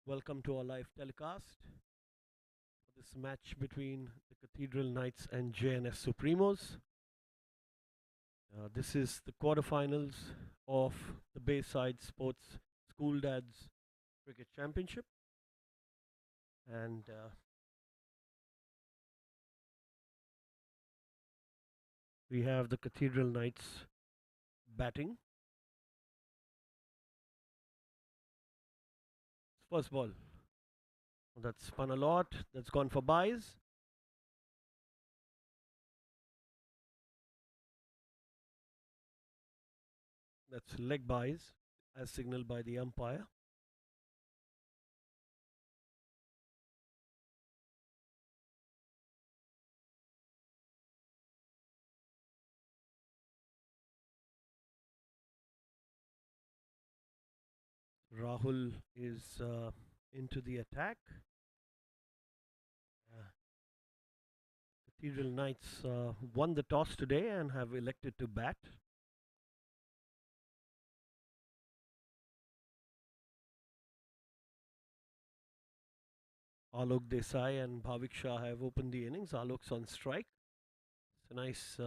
Welcome to our live telecast for this match between the Cathedral Knights and Jns Supremos. This is the quarterfinals of the Bayside Sports School Dads Cricket Championship, and we have the Cathedral Knights batting. First ball. That's spun a lot. That's gone for byes. That's leg byes as signaled by the umpire. Rahul is into the attack. Uh, Cathedral Knights won the toss today and have elected to bat. Alok Desai and Bhavik Shah have opened the innings. Alok's on strike. It's a nice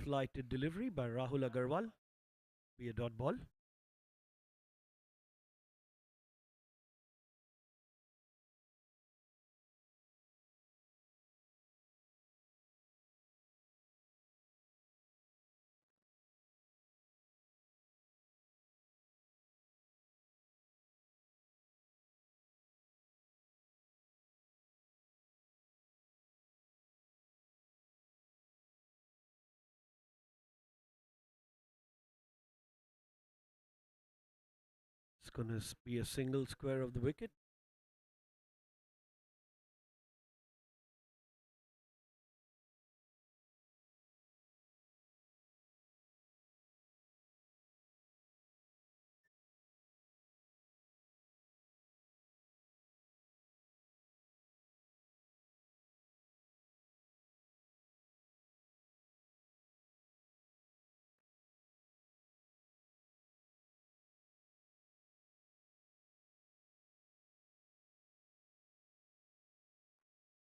flighted delivery by Rahul Agarwal. Be a dot ball. It's going to be a single square of the wicket.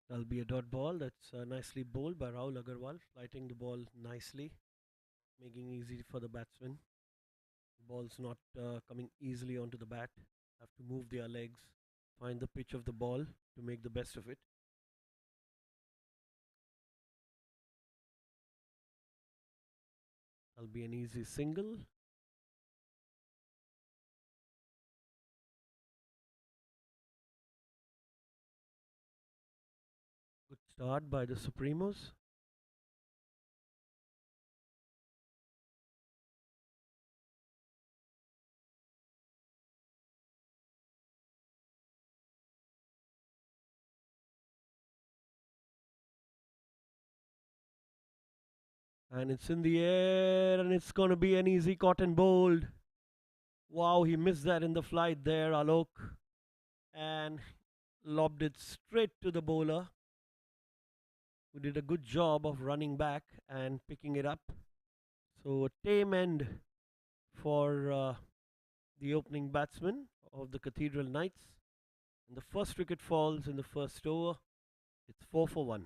That'll be a dot ball. That's nicely bowled by Rahul Agarwal, flighting the ball nicely, making easy for the batsman. The ball's not coming easily onto the bat. Have to move their legs, find the pitch of the ball to make the best of it. That'll be an easy single. Good start by the Supremos. And it's in the air, and it's going to be an easy caught and bowled. Wow, he missed that in the flight there, Alok. And lobbed it straight to the bowler, who did a good job of running back and picking it up. So a tame end for the opening batsman of the Cathedral Knights. And the first wicket falls in the first over. It's 4 for 1.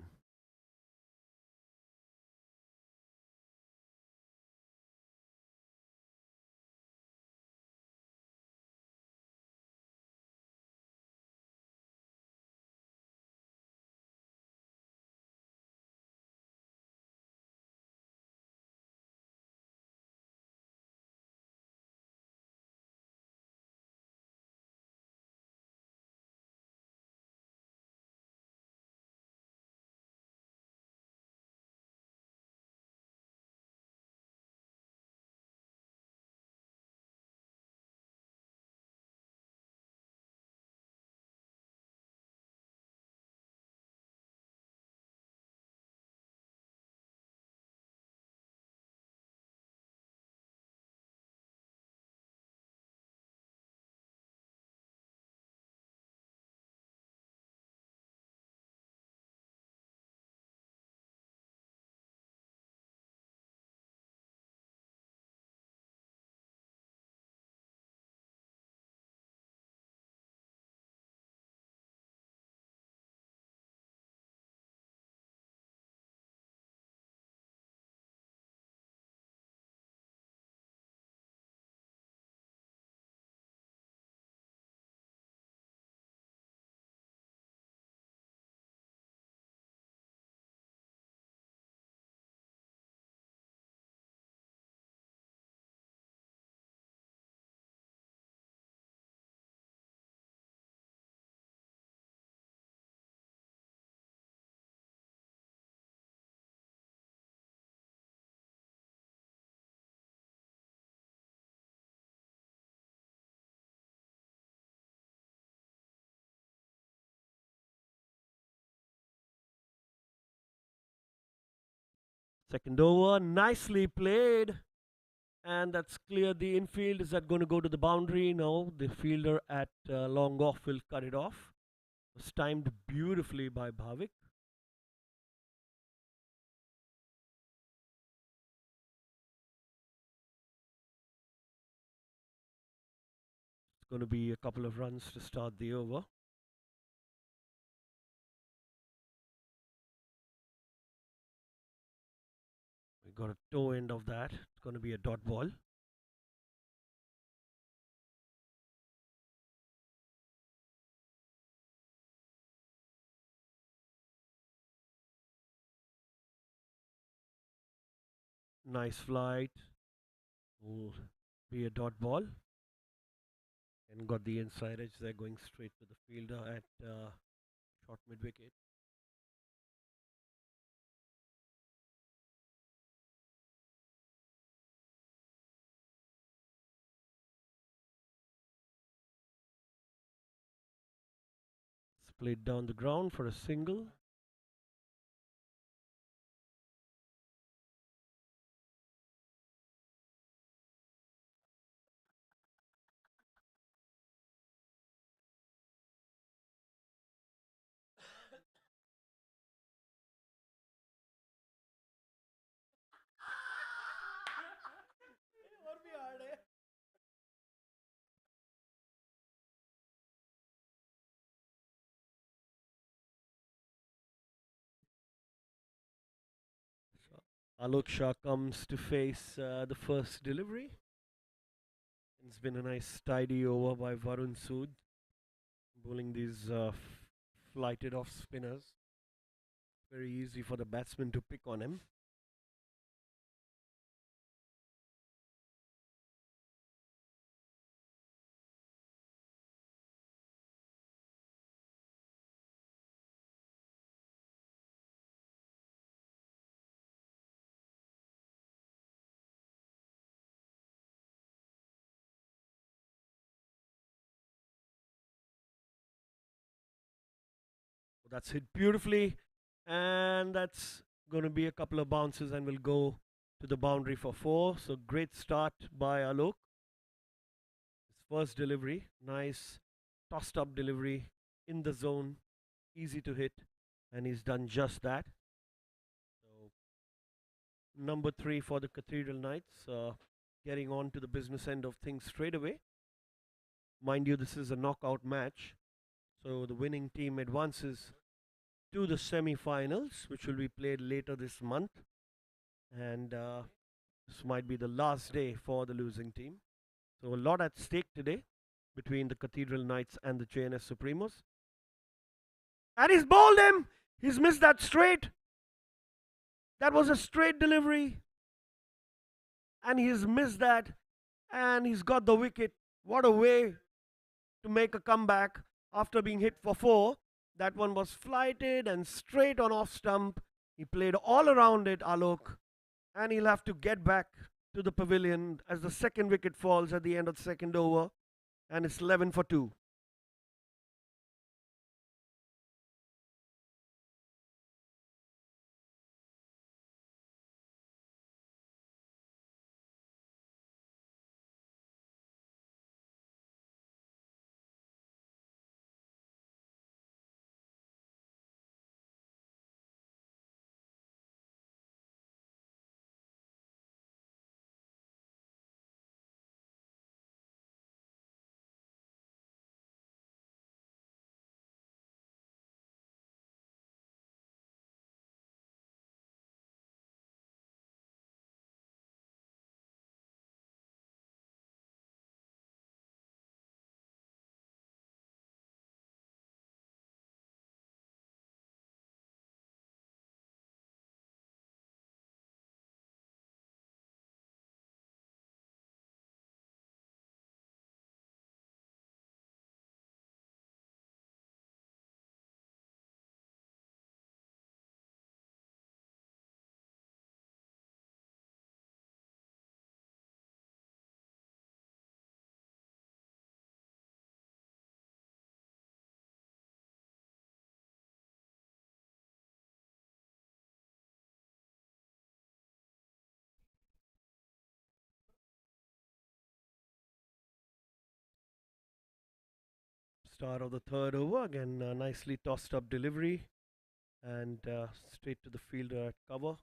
Second over, nicely played. And that's clear. The infield, is that going to go to the boundary? No, the fielder at long off will cut it off. It was timed beautifully by Bhavik. It's going to be a couple of runs to start the over. We got a toe end of that. It's going to be a dot ball. Nice flight. Will be a dot ball. And got the inside edge there, going straight to the fielder at short mid wicket. Split down the ground for a single. Alok Shah comes to face the first delivery. It's been a nice tidy over by Varun Sood, bowling these flighted off spinners. Very easy for the batsman to pick on him. That's hit beautifully, and that's going to be a couple of bounces and will go to the boundary for 4. So great start by Alok. His first delivery, nice tossed up delivery in the zone, easy to hit, and he's done just that. So number 3 for the Cathedral Knights, getting on to the business end of things straight away. Mind you, this is a knockout match, so the winning team advances to the semi-finals, which will be played later this month, and this might be the last day for the losing team. So a lot at stake today between the Cathedral Knights and the Jns Supremos. And he's bowled him! He's missed that straight! That was a straight delivery. And he's missed that. And he's got the wicket. What a way to make a comeback after being hit for 4. That one was flighted and straight on off stump. He played all around it, Alok. And he'll have to get back to the pavilion as the second wicket falls at the end of the second over. And it's 11 for 2. Start of the third over. Again, nicely tossed up delivery and straight to the fielder at cover.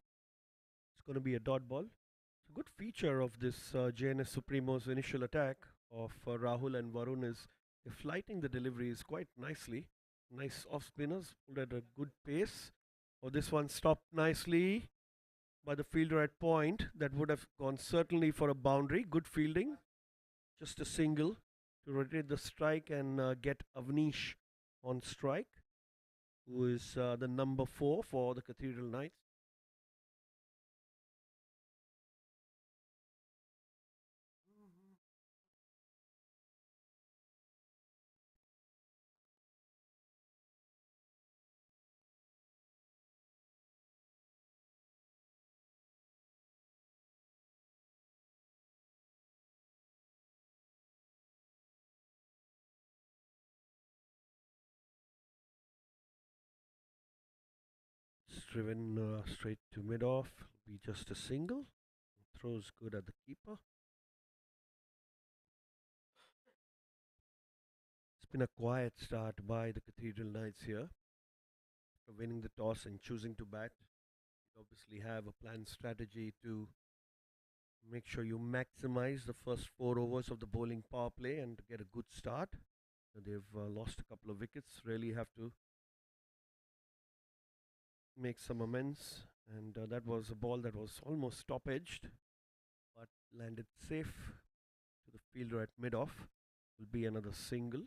It's going to be a dot ball. It's a good feature of this Jns Supremos initial attack of Rahul and Varun is they're flighting the deliveries quite nicely. Nice off spinners, pulled at a good pace. Oh, this one stopped nicely by the fielder at point. That would have gone certainly for a boundary. Good fielding. Just a single to rotate the strike and get Avnish on strike, who is the number 4 for the Cathedral Knights. It's driven straight to mid off. Be just a single. Throws good at the keeper. It's been a quiet start by the Cathedral Knights here. After winning the toss and choosing to bat, you obviously have a planned strategy to make sure you maximize the first 4 overs of the bowling power play and get a good start. They've lost a couple of wickets, really have to make some amends. And that was a ball that was almost top edged but landed safe to the fielder at mid off. Will be another single.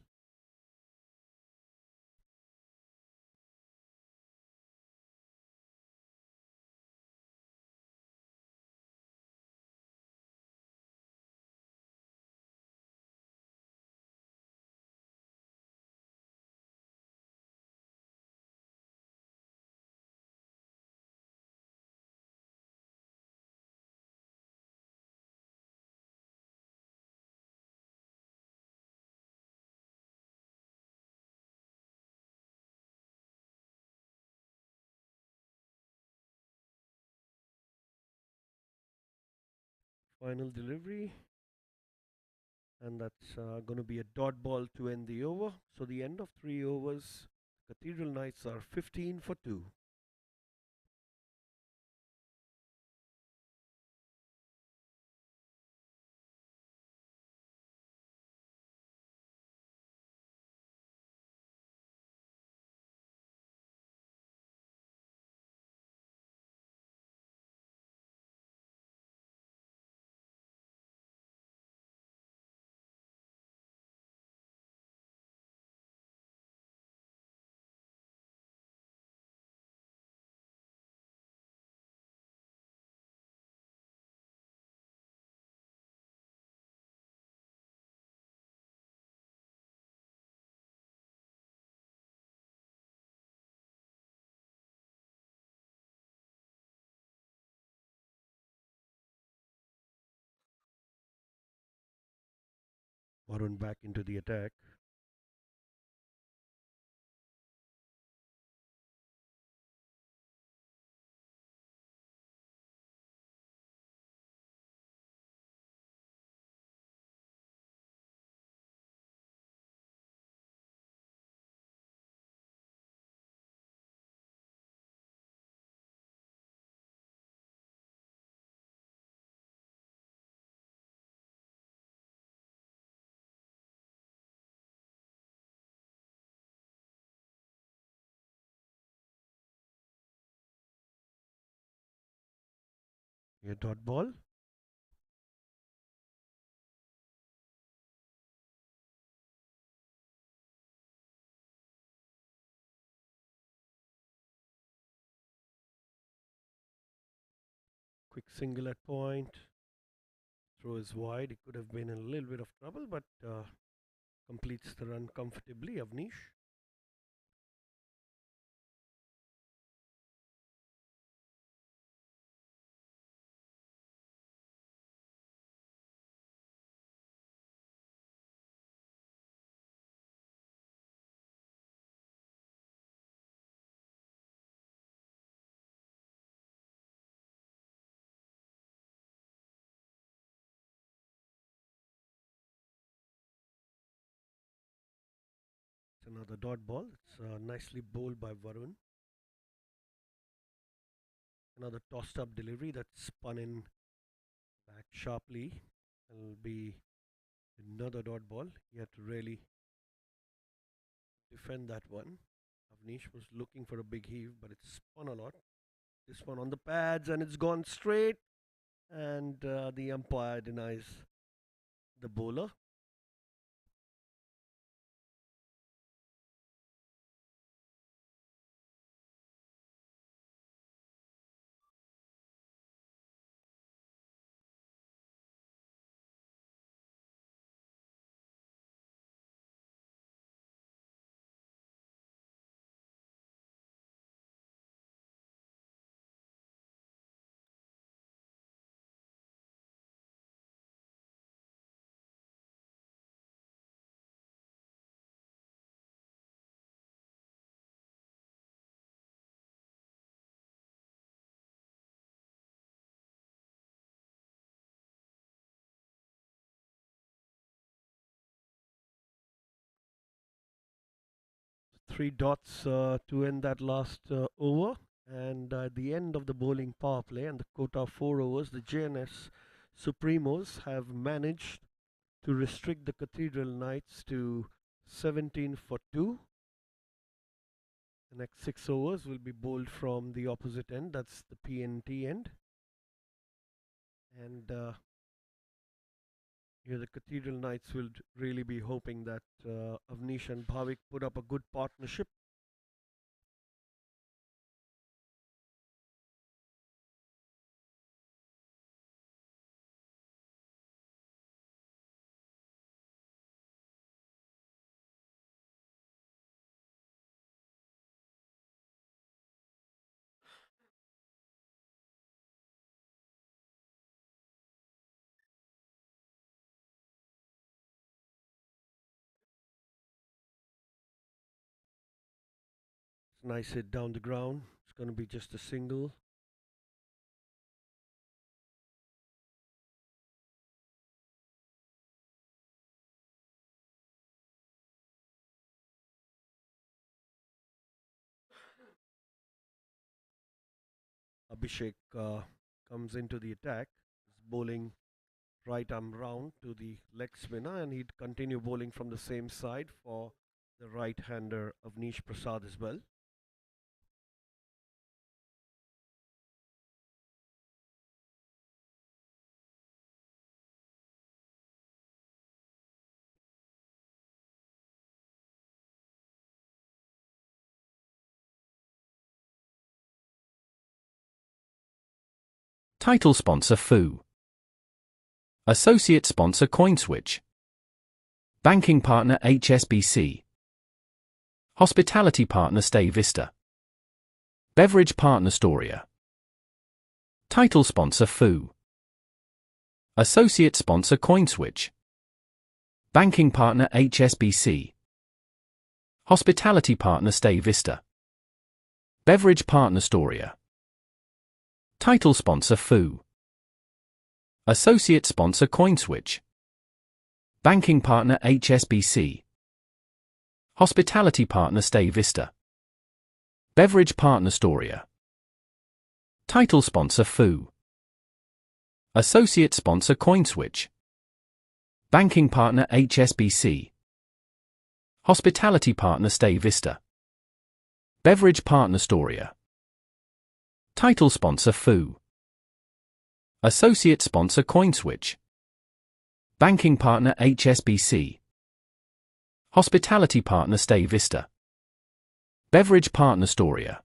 Final delivery, and that's going to be a dot ball to end the over. So the end of 3 overs, Cathedral Knights are 15 for 2. Varun back into the attack. A dot ball. Quick single at point. Throw is wide. He could have been in a little bit of trouble, but completes the run comfortably. Avnish. Another dot ball. It's nicely bowled by Varun. Another tossed up delivery that's spun in back sharply. It'll be another dot ball. He had to really defend that one. Avnish was looking for a big heave, but it's spun a lot. This one on the pads and it's gone straight. And the umpire denies the bowler. Three dots to end that last over. And at the end of the bowling power play and the quota of 4 overs, the Jns Supremos have managed to restrict the Cathedral Knights to 17 for 2. The next 6 overs will be bowled from the opposite end, that's the PNT end. And here the Cathedral Knights will really be hoping that Avnish and Bhavik put up a good partnership. It's a nice hit down the ground. It's going to be just a single. Abhishek comes into the attack. He's bowling right arm round to the leg spinner, and he'd continue bowling from the same side for the right hander Avnish Prasad as well. Title sponsor FU. Associate sponsor CoinSwitch. Banking partner HSBC. Hospitality partner Stay Vista. Beverage partner Storia. Title sponsor FU. Associate sponsor CoinSwitch. Banking partner HSBC. Hospitality partner Stay Vista. Beverage partner Storia. Title sponsor FU. Associate sponsor CoinSwitch. Banking partner HSBC. Hospitality partner Stay Vista. Beverage partner Storia. Title sponsor FU. Associate sponsor CoinSwitch. Banking partner HSBC. Hospitality partner Stay Vista. Beverage partner Storia. Title sponsor FU. Associate sponsor CoinSwitch. Banking partner HSBC. Hospitality partner Stay Vista. Beverage partner Storia.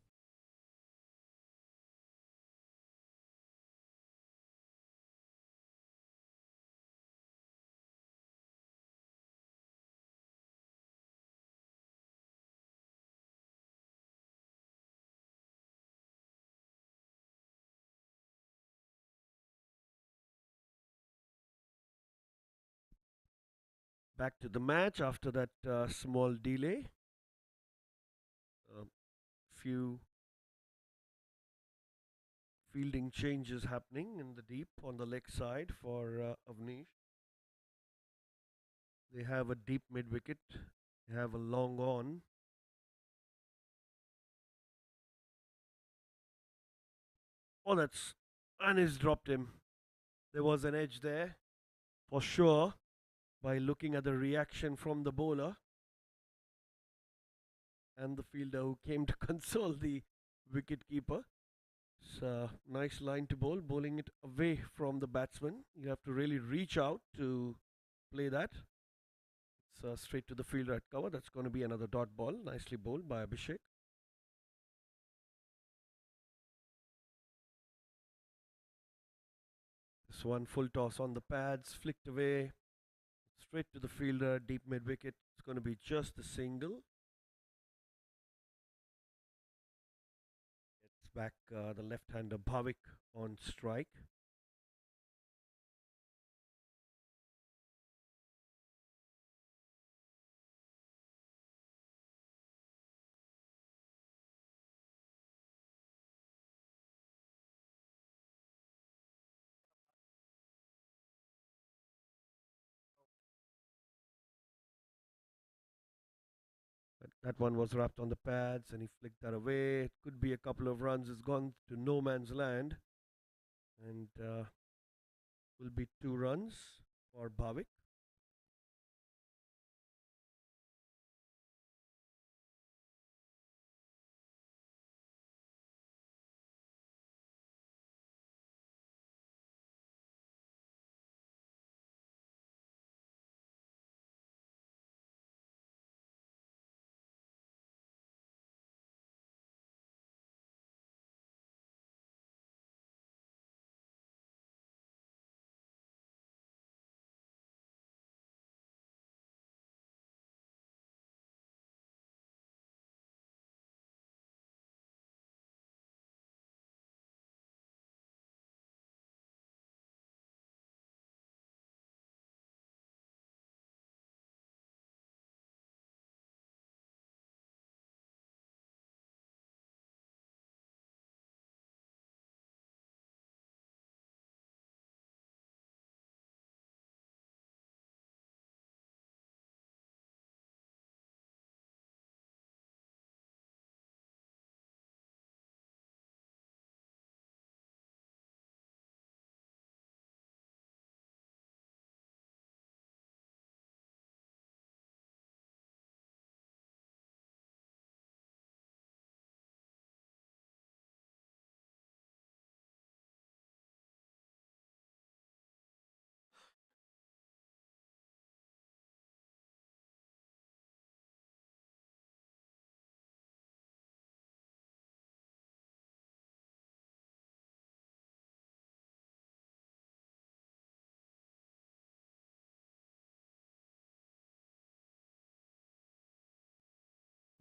Back to the match after that small delay. Few fielding changes happening in the deep on the leg side for Avnish. They have a deep mid wicket have a long on. Oh, that's. And he's dropped him. There was an edge there, for sure, by looking at the reaction from the bowler and the fielder who came to console the wicket keeper. It's a nice line to bowl, bowling it away from the batsman. You have to really reach out to play that. It's straight to the fielder at cover. That's going to be another dot ball. Nicely bowled by Abhishek. This one full toss on the pads, flicked away, straight to the fielder, deep mid wicket. It's going to be just a single. It's back the left-hander Bhavik on strike. That one was wrapped on the pads and he flicked that away. It could be a couple of runs. It's gone to no man's land. And will be 2 runs for Bhavik.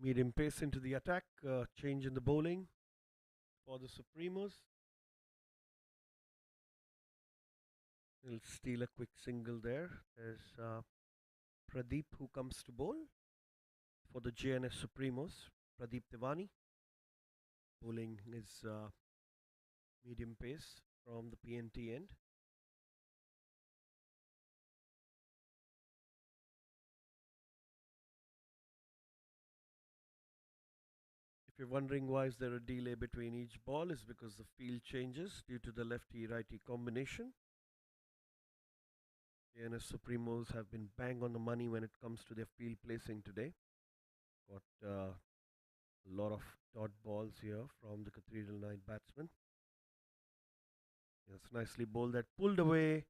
Medium pace into the attack. Change in the bowling for the Supremos. He'll steal a quick single there. There's Pradeep who comes to bowl for the Jns Supremos. Pradeep Tiwani bowling his medium pace from the PNT end. If you're wondering why is there a delay between each ball, is because the field changes due to the lefty-righty combination. Jns Supremos have been bang on the money when it comes to their field placing today. Got a lot of dot balls here from the Cathedral Knight batsman. Yes, nicely bowled. That pulled away.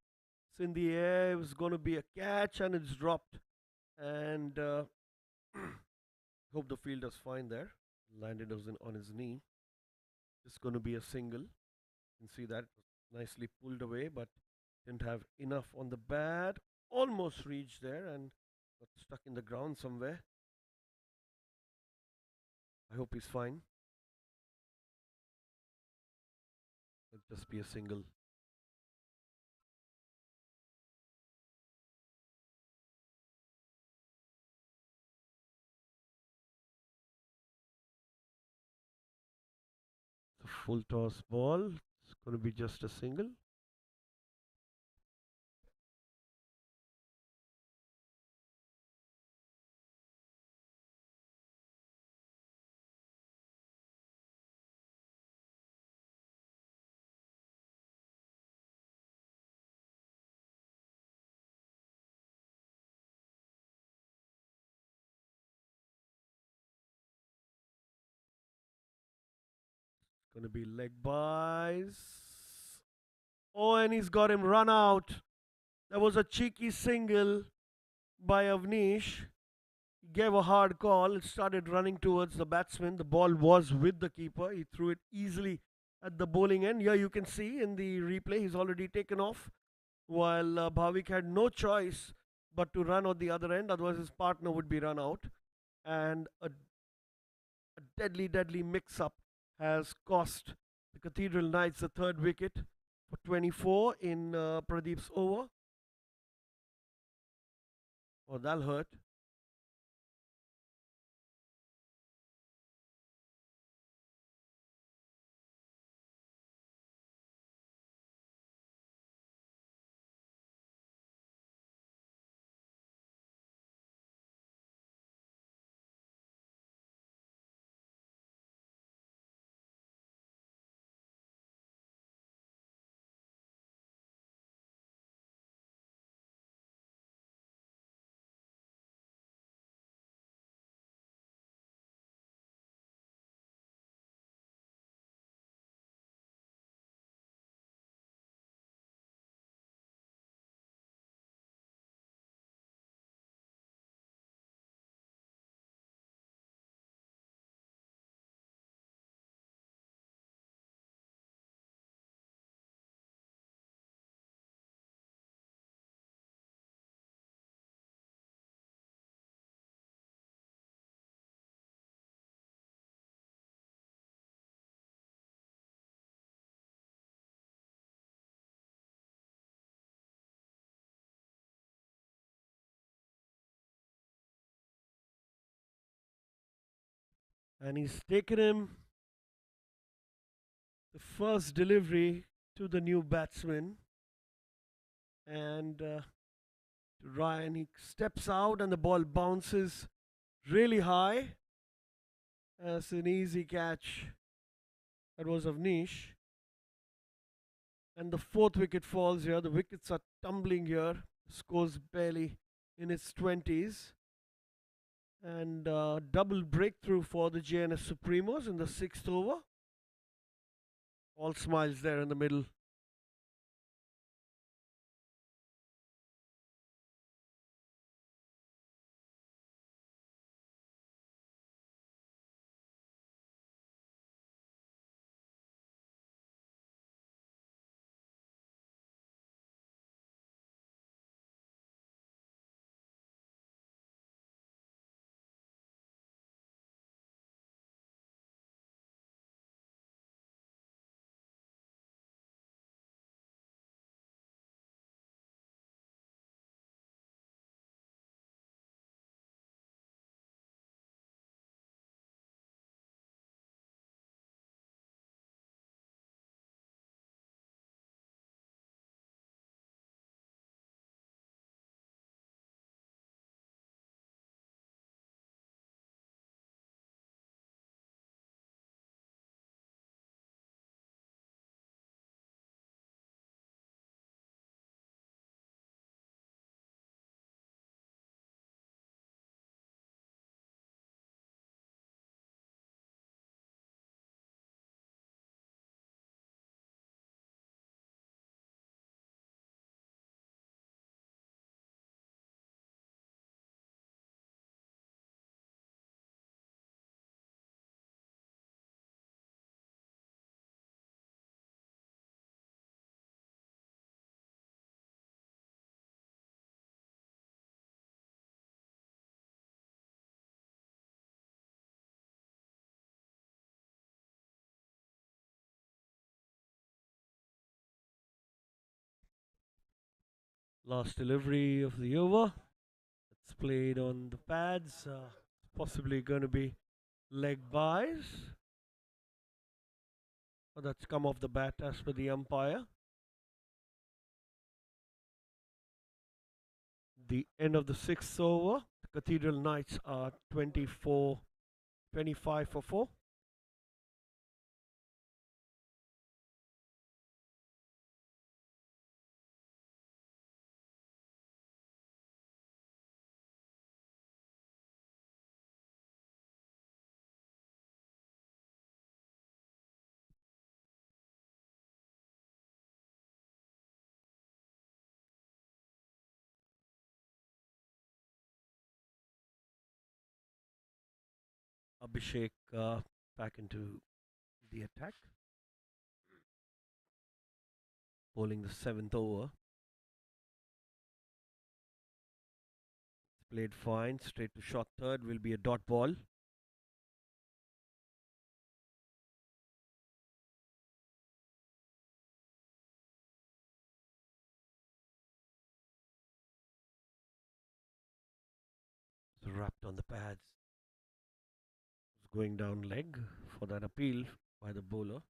It's in the air. It was going to be a catch and it's dropped. And hope the fielder's fine there. Landed on his knee. It's going to be a single. You can see that nicely pulled away, but didn't have enough on the bat. Almost reached there and got stuck in the ground somewhere. I hope he's fine. It'll just be a single. It's a full toss ball. It's going to be just a single. Gonna be leg buys. Oh, and he's got him run out. That was a cheeky single by Avnish. He gave a hard call. It started running towards the batsman. The ball was with the keeper. He threw it easily at the bowling end. Here you can see in the replay, he's already taken off. While Bhavik had no choice but to run on the other end, otherwise his partner would be run out. And a deadly, deadly mix-up has cost the Cathedral Knights the third wicket for 24 in Pradeep's over. Oh, that'll hurt. And he's taken him the first delivery to the new batsman. And Ryan, he steps out and the ball bounces really high. That's an easy catch. That was Avnish. And the fourth wicket falls here. The wickets are tumbling here. Scores barely in its 20s. And double breakthrough for the Jns Supremos in the sixth over. All smiles there in the middle. Last delivery of the over. It's played on the pads. Possibly going to be leg buys. Oh, that's come off the bat as per the umpire. The end of the sixth over. The Cathedral Knights are 25 for 4. Abhishek back into the attack, bowling the seventh over. Played fine, straight to short third, will be a dot ball. It's wrapped on the pads. It's going down leg for that appeal by the bowler.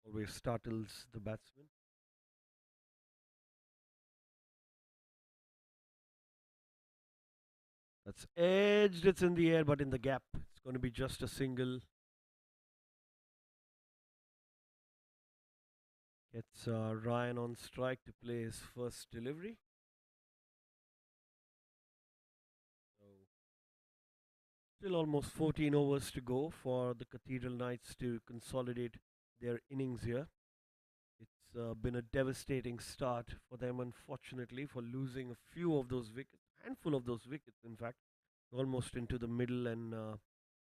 Always startles the batsman. That's edged, it's in the air, but in the gap. It's going to be just a single. Gets Ryan on strike to play his first delivery. So still almost 14 overs to go for the Cathedral Knights to consolidate their innings here. It's been a devastating start for them, unfortunately, for losing a few of those wickets, handful of those wickets, in fact, almost into the middle and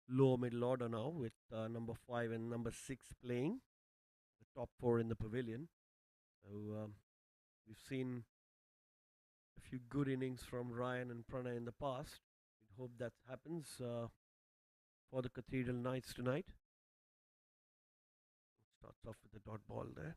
lower middle order now, with number 5 and number 6 playing, the top 4 in the pavilion. So we've seen a few good innings from Ryan and Pranay in the past. We hope that happens for the Cathedral Knights tonight. Starts off with the dot ball there.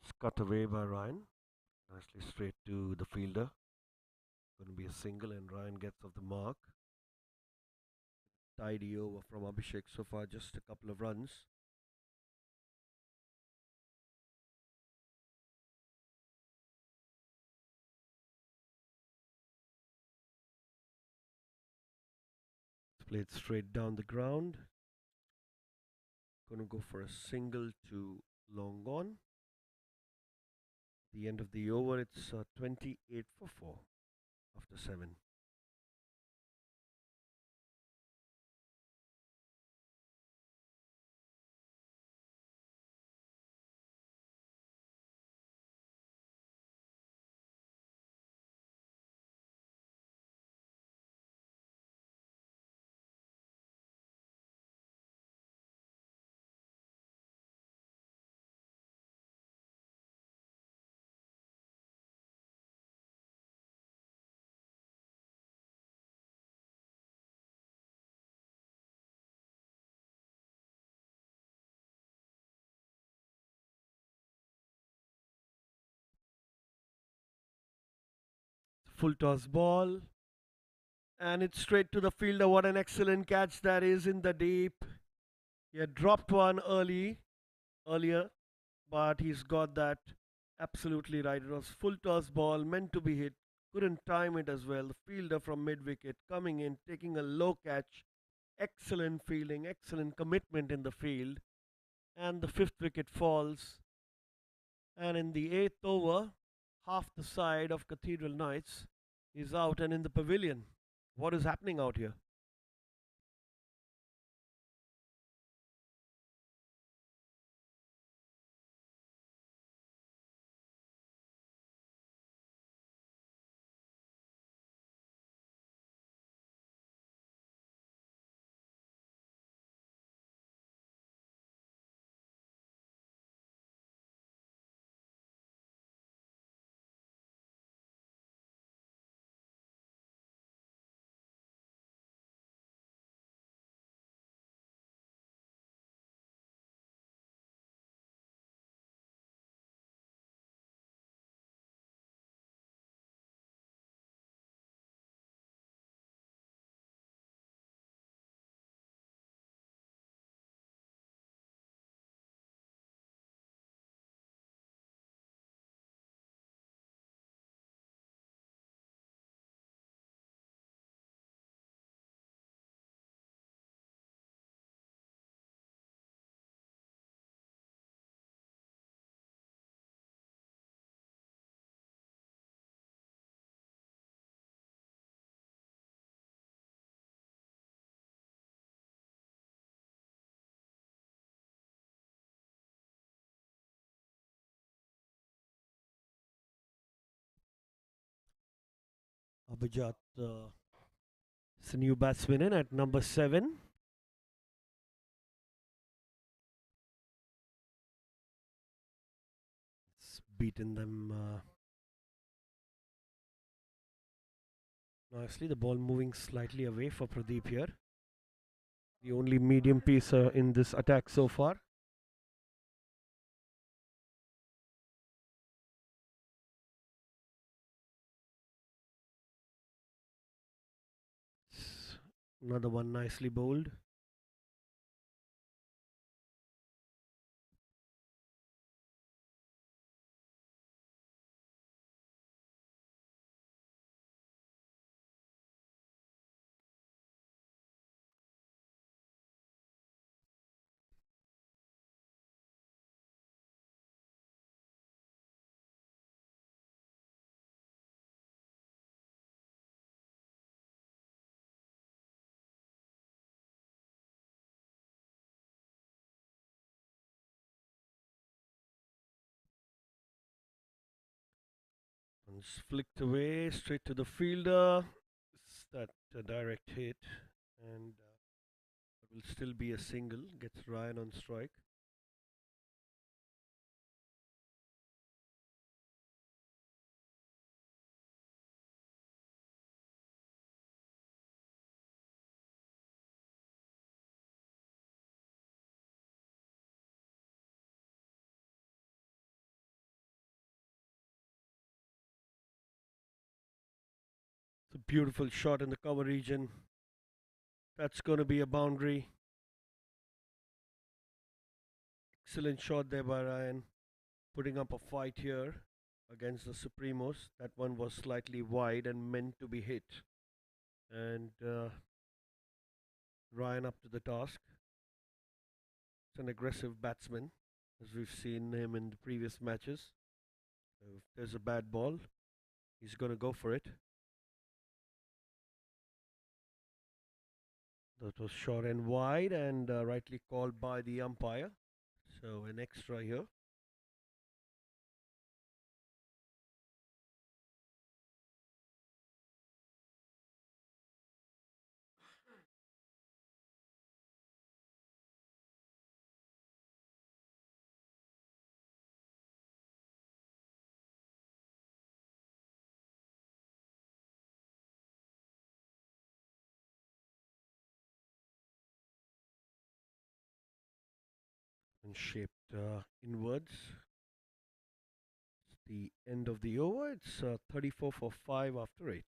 It's cut away by Ryan. Nicely straight to the fielder. Going to be a single, and Ryan gets off the mark. Tidy over from Abhishek so far, just a couple of runs. It's played straight down the ground. Going to go for a single to long on. The end of the over, it's 28 for 4 after 7. Full toss ball. And it's straight to the fielder. What an excellent catch that is in the deep. He had dropped one earlier, but he's got that absolutely right. It was full toss ball, meant to be hit. Couldn't time it as well. The fielder from mid wicket coming in, taking a low catch. Excellent fielding, excellent commitment in the field. And the fifth wicket falls. And in the eighth over, half the side of Cathedral Knights is out and in the pavilion. What is happening out here? Abhijat is a new batsman in at number 7. It's beaten them nicely. The ball moving slightly away for Pradeep here. The only medium piece in this attack so far. Another one nicely bowled. One's flicked away straight to the fielder. It's that direct hit, and it will still be a single. Gets Ryan on strike. It's a beautiful shot in the cover region. That's going to be a boundary. Excellent shot there by Ryan, putting up a fight here against the Supremos. That one was slightly wide and meant to be hit. And Ryan up to the task. It's an aggressive batsman, as we've seen him in the previous matches. So if there's a bad ball, he's going to go for it. That was short and wide and rightly called by the umpire. So an extra here. And shaped inwards. It's the end of the over. It's 34 for 5 after 8.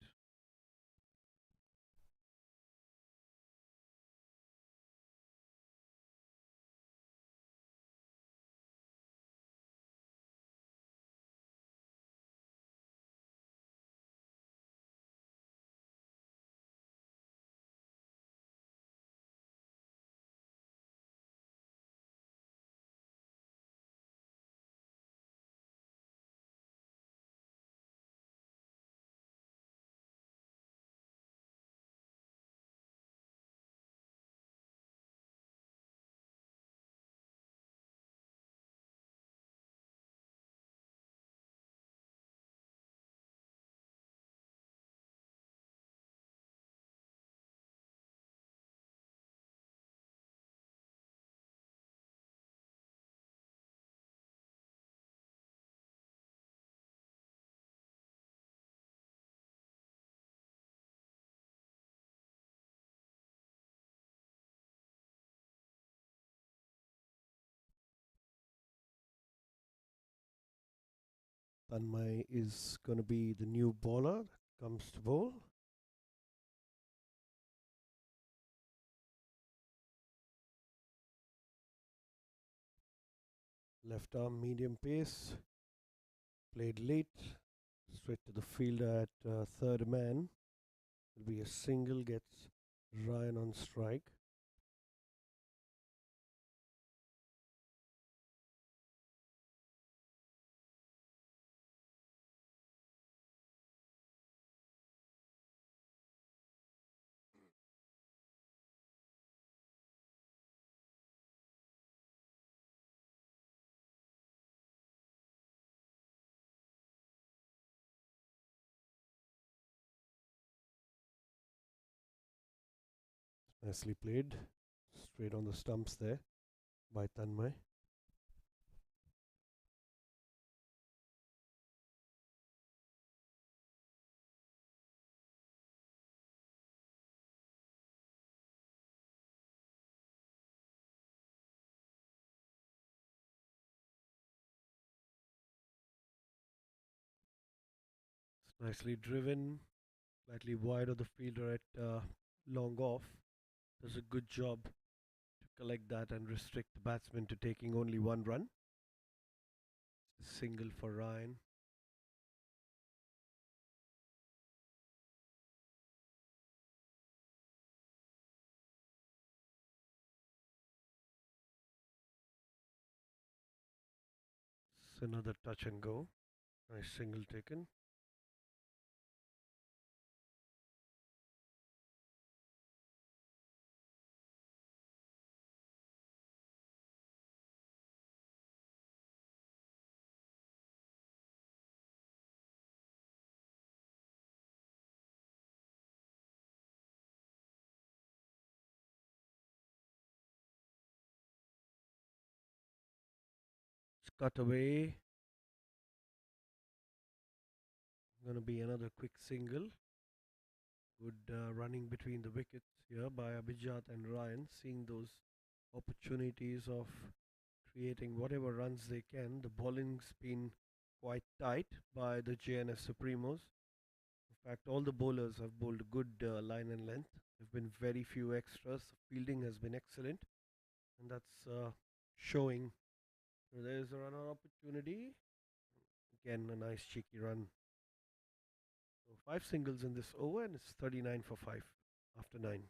Tanmay is going to be the new bowler that comes to bowl. Left arm medium pace. Played late. Straight to the fielder at third man. Will be a single. Gets Ryan on strike. Nicely played. Straight on the stumps there by Tanmay. It's nicely driven, slightly wide of the fielder at long off. Does a good job to collect that and restrict the batsman to taking only one run. Single for Ryan. It's another touch and go. Nice single taken. It's cut away. Gonna be another quick single. Good running between the wickets here by Abhijat and Ryan, seeing those opportunities of creating whatever runs they can. The bowling's been quite tight by the Jns Supremos. In fact, all the bowlers have bowled a good line and length. There have been very few extras. The fielding has been excellent, and that's showing. So there's a run opportunity. Again, a nice cheeky run. So 5 singles in this over, and it's 39 for 5 after 9.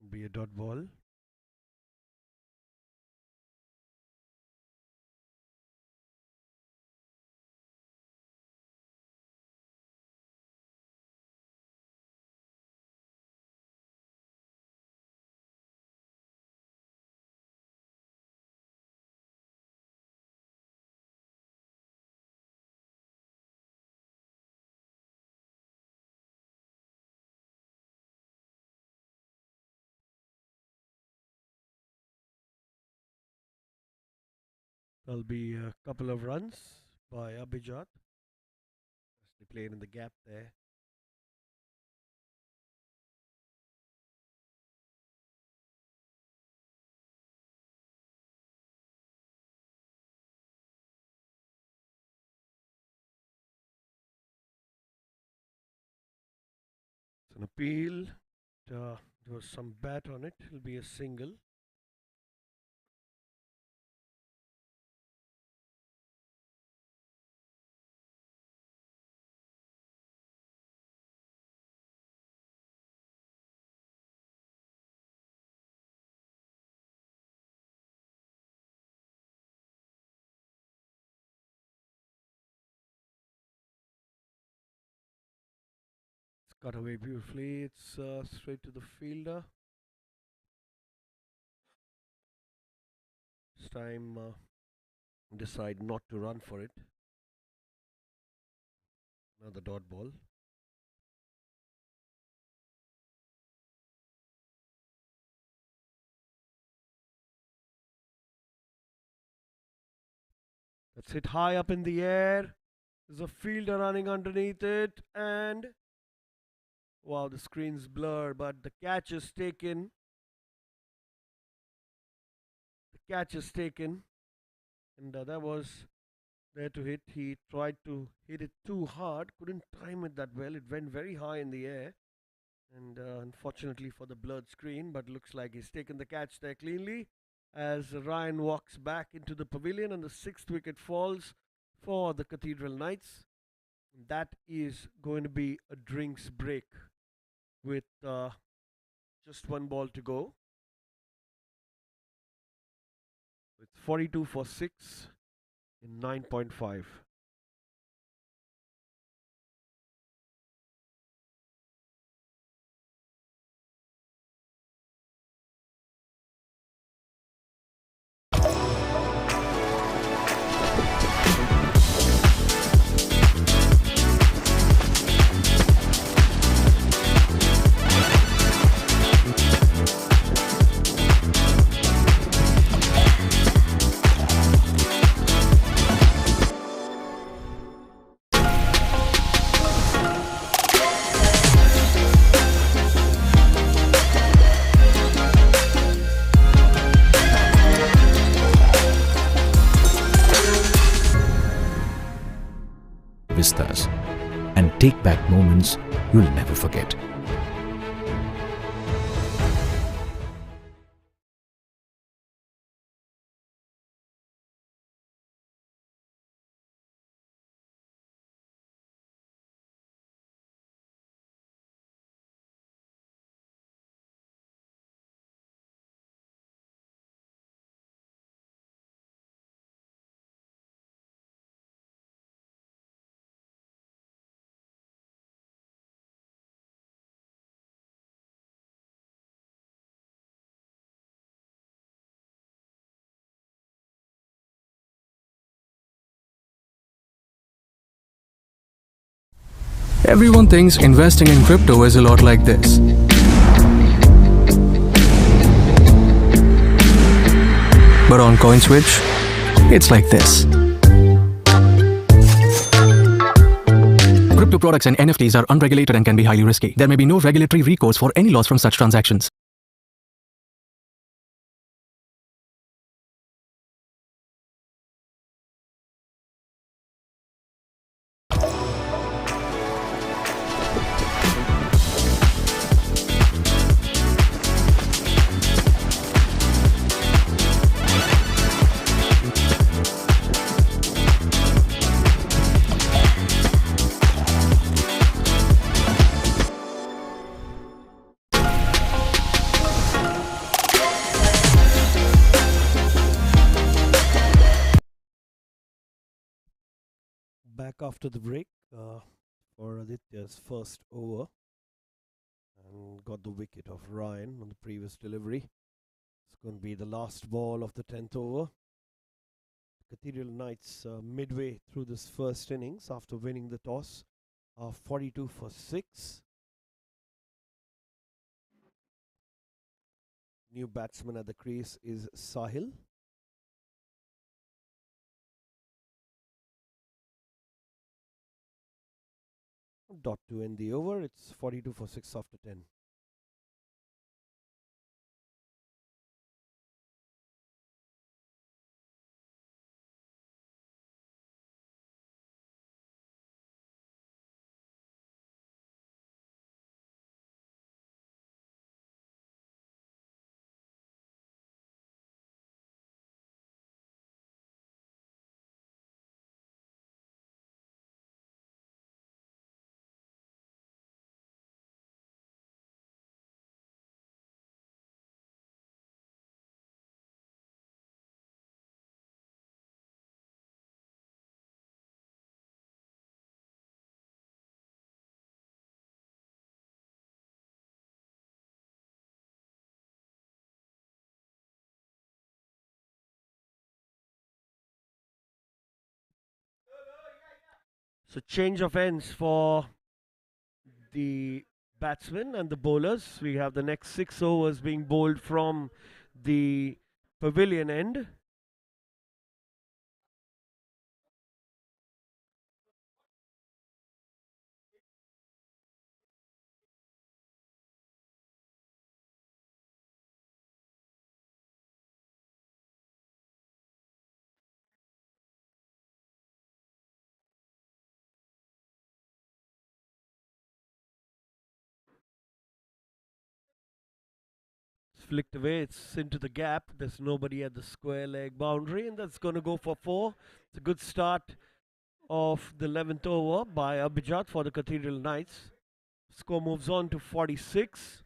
Be a dot ball. There'll be a couple of runs by Abhijat. They played in the gap there. An appeal. There was some bat on it. It'll be a single. It's cut away beautifully. It's straight to the fielder. This time, decide not to run for it. Another dot ball. That's hit high up in the air. There's a fielder running underneath it, and wow, the screen's blur, but the catch is taken. The catch is taken, and that was there to hit. He tried to hit it too hard, couldn't time it that well. It went very high in the air, and unfortunately for the blurred screen, but looks like he's taken the catch there cleanly as Ryan walks back into the pavilion, and the sixth wicket falls for the Cathedral Knights. That is going to be a drinks break with just one ball to go. It's 42 for 6 in 9.5. Vistas and take back moments you'll never forget. Everyone thinks investing in crypto is a lot like this. But on CoinSwitch, it's like this. Crypto products and NFTs are unregulated and can be highly risky. There may be no regulatory recourse for any loss from such transactions. Back after the break for Aditya's first over, and got the wicket of Ryan on the previous delivery. It's going to be the last ball of the 10th over. Cathedral Knights midway through this first innings after winning the toss are 42 for 6. New batsman at the crease is Sahil. Dot to end the over. It's 42 for 6 after 10. So change of ends for the batsmen and the bowlers. We have the next 6 overs being bowled from the pavilion end. It's flicked away, it's into the gap. There's nobody at the square leg boundary, and that's going to go for 4. It's a good start of the 11th over by Abhijat for the Cathedral Knights. Score moves on to 46.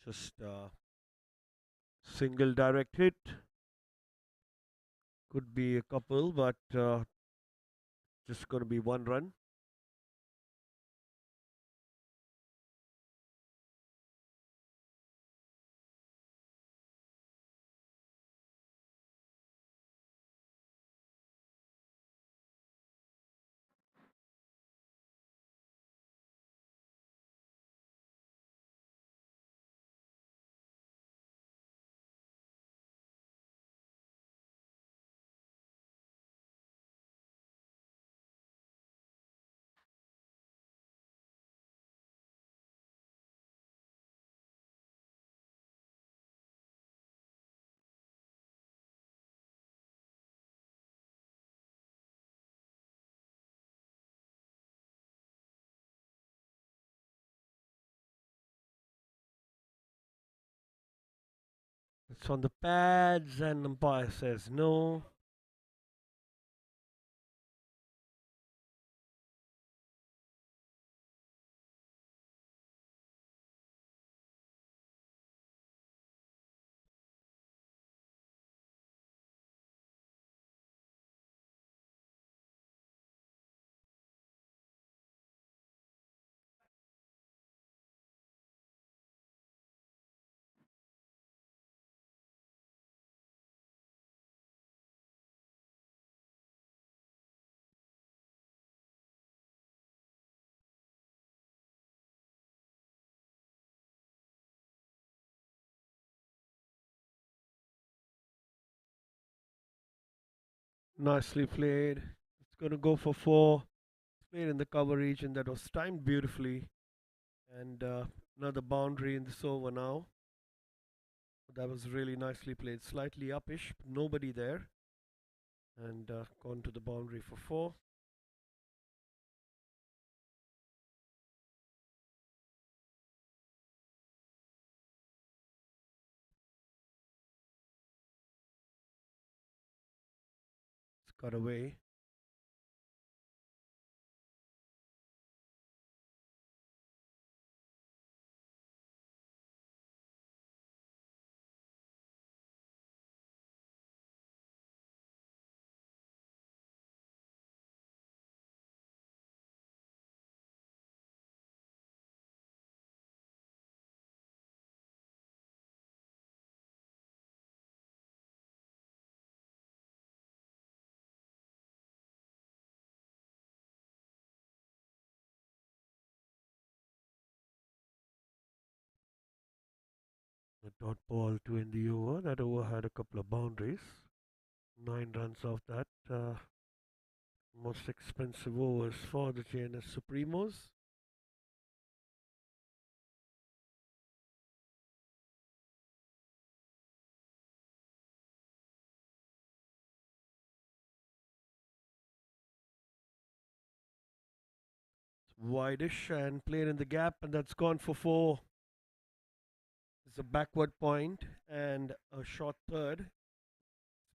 Just single direct hit. Could be a couple, but just going to be 1 run. It's on the pads, and umpire says no. Nicely played. It's going to go for 4. Played in the cover region, that was timed beautifully. And another boundary in this over now. That was really nicely played. Slightly upish, nobody there. And gone to the boundary for 4. It's cut away. A dot ball to end the over. That over had a couple of boundaries. 9 runs off that. Most expensive overs for the Jns Supremos. Wideish and played in the gap, and that's gone for 4. It's a backward point and a short third.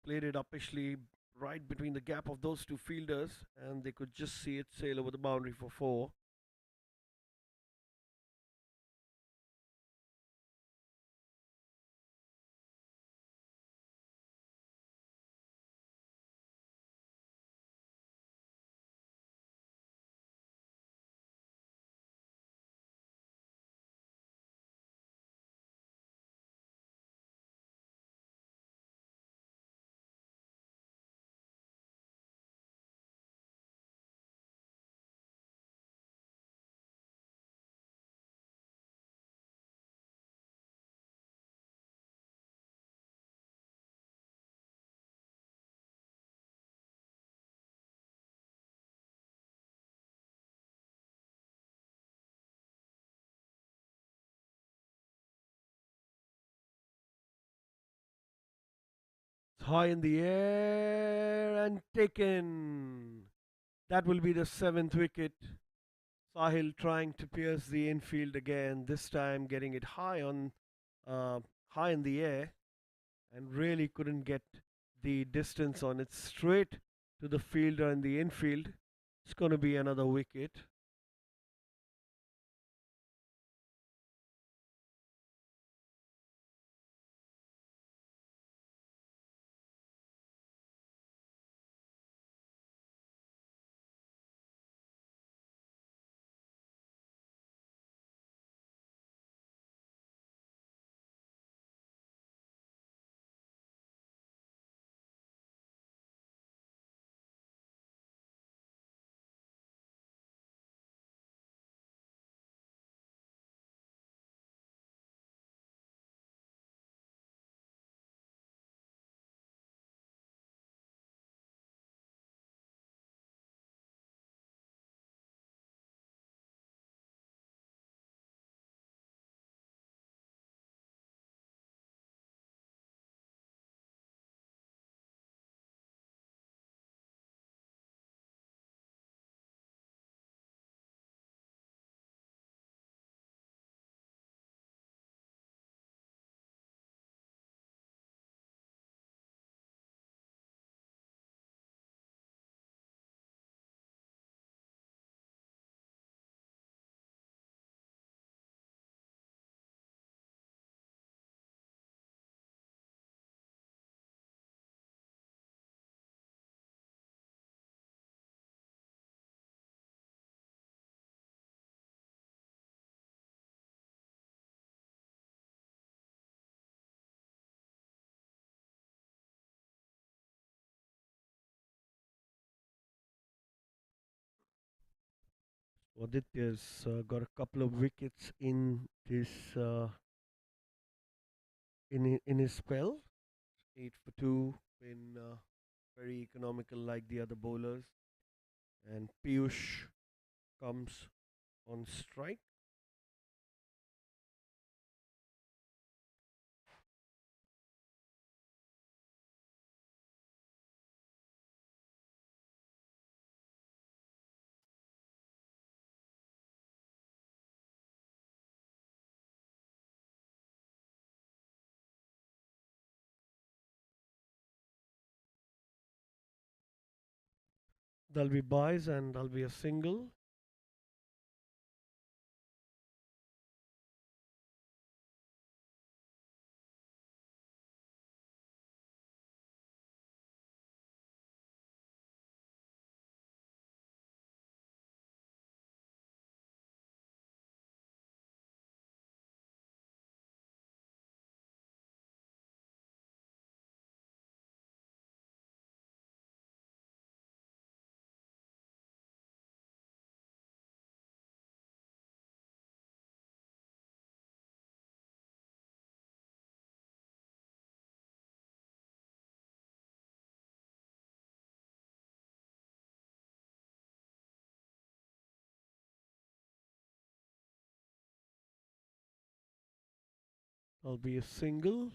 Played it upishly right between the gap of those two fielders, and they could just see it sail over the boundary for 4. It's high in the air and taken. That will be the seventh wicket. Sahil trying to pierce the infield again, this time getting it uh, high in the air, and really couldn't get the distance on it straight to the fielder in the infield. It's going to be another wicket. Aditya's got a couple of wickets in this in his spell. 8 for 2, been very economical like the other bowlers. And Piyush comes on strike. There'll be buys and there'll be a single. There'll be a single.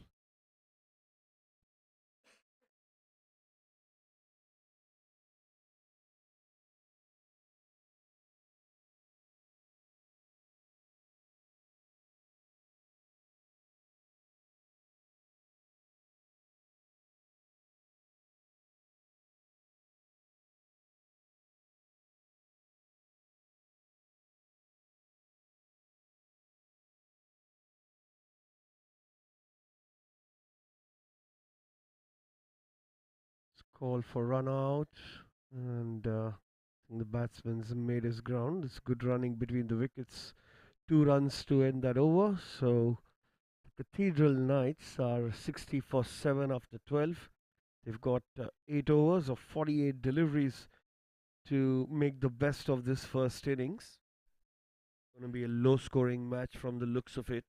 It's called for run out. And the batsman's made his ground. It's good running between the wickets. 2 runs to end that over. So the Cathedral Knights are 60 for 7 after 12. They've got 8 overs of 48 deliveries to make the best of this first innings. Going to be a low scoring match from the looks of it.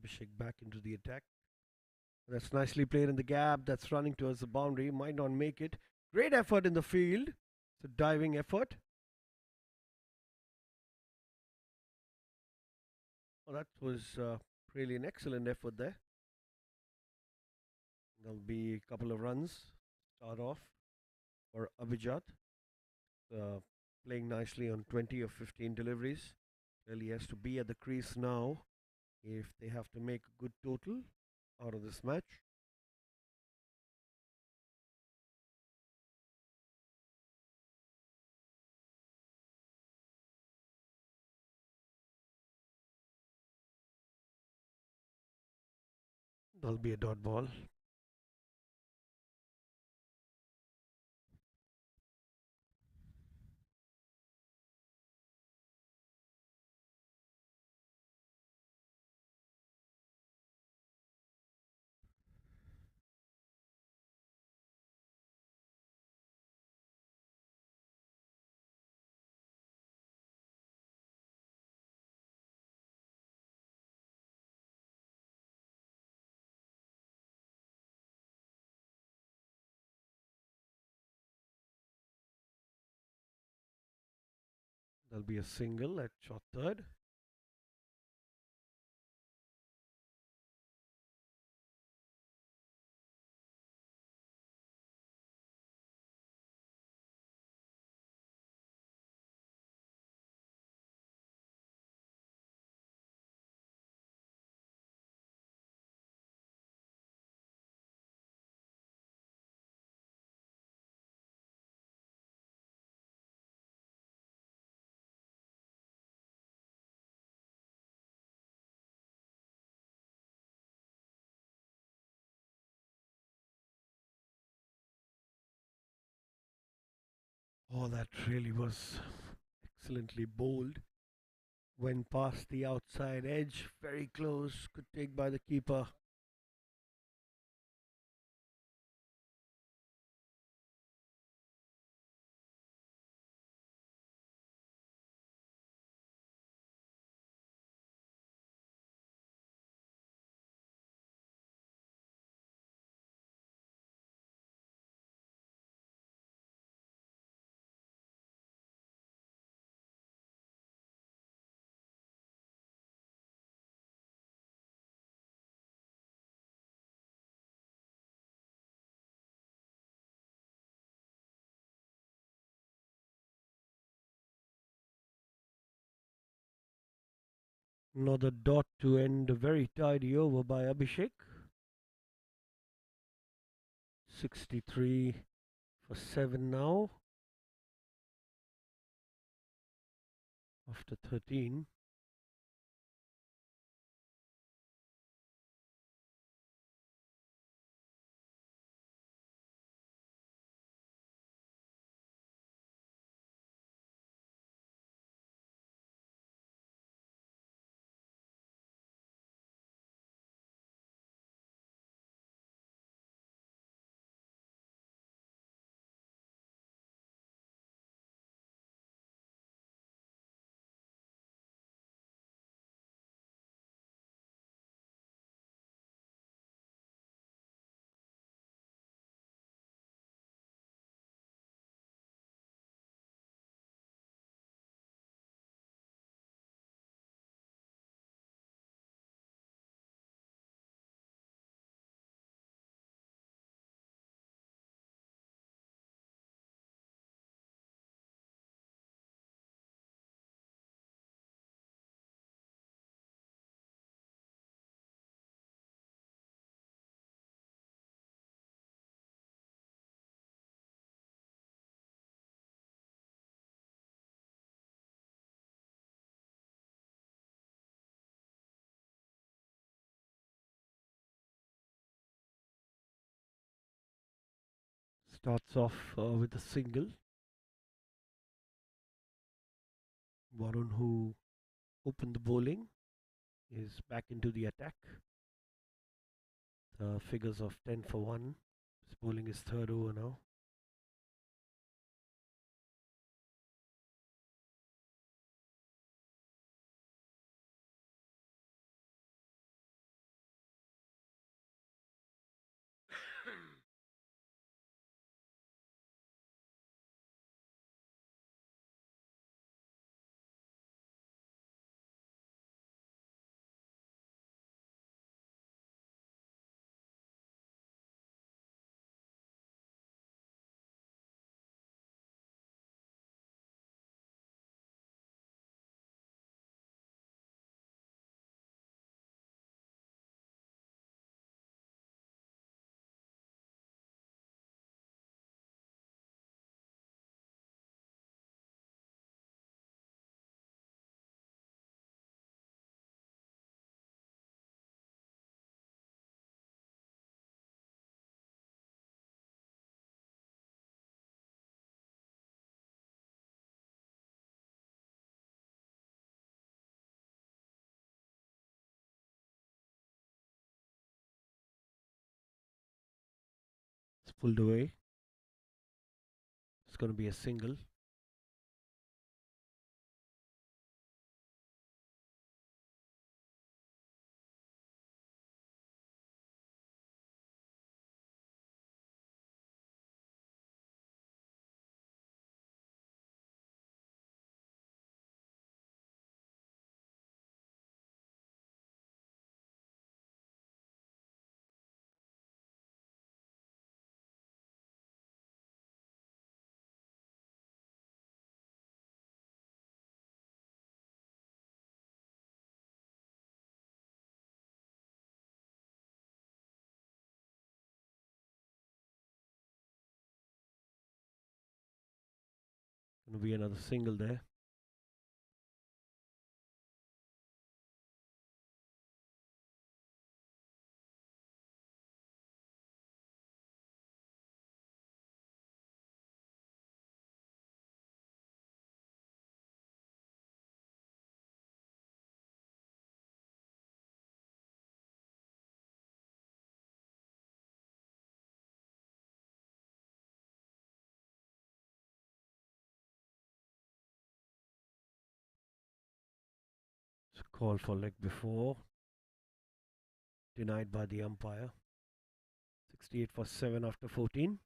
Abhishek back into the attack. That's nicely played in the gap. That's running towards the boundary. Might not make it. Great effort in the field. It's a diving effort. Oh, that was really an excellent effort there. There'll be a couple of runs. Start off for Abhijat. Playing nicely on 20 of 15 deliveries. Clearly has to be at the crease now if they have to make a good total out of this match. There'll be a dot ball. There'll be a single at short third. Oh, that really was excellently bowled. Went past the outside edge, very close, could take by the keeper. Another dot to end a very tidy over by Abhishek. 63 for 7 now after 13. Starts off with a single. Varun, who opened the bowling, is back into the attack. Figures of 10 for 1. He's bowling his third over now. pulled away. It's going to be a single. Going to be another single there. It's a call for leg before. Denied by the umpire. 68 for 7 after 14.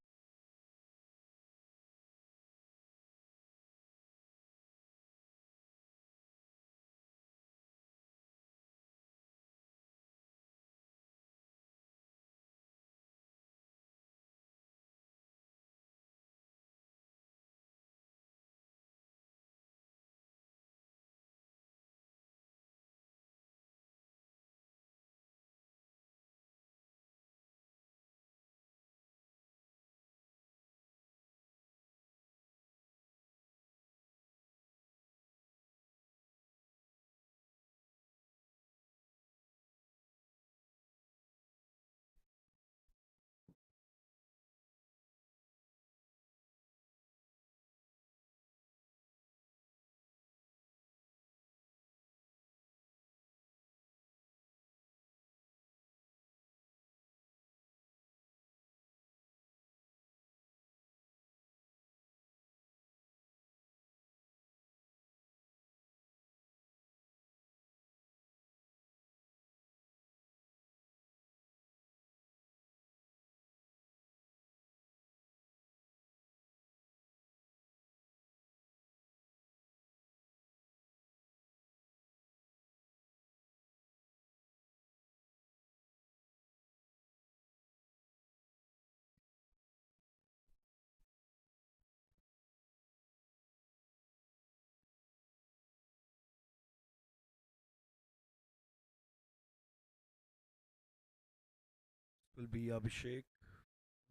Will be Abhishek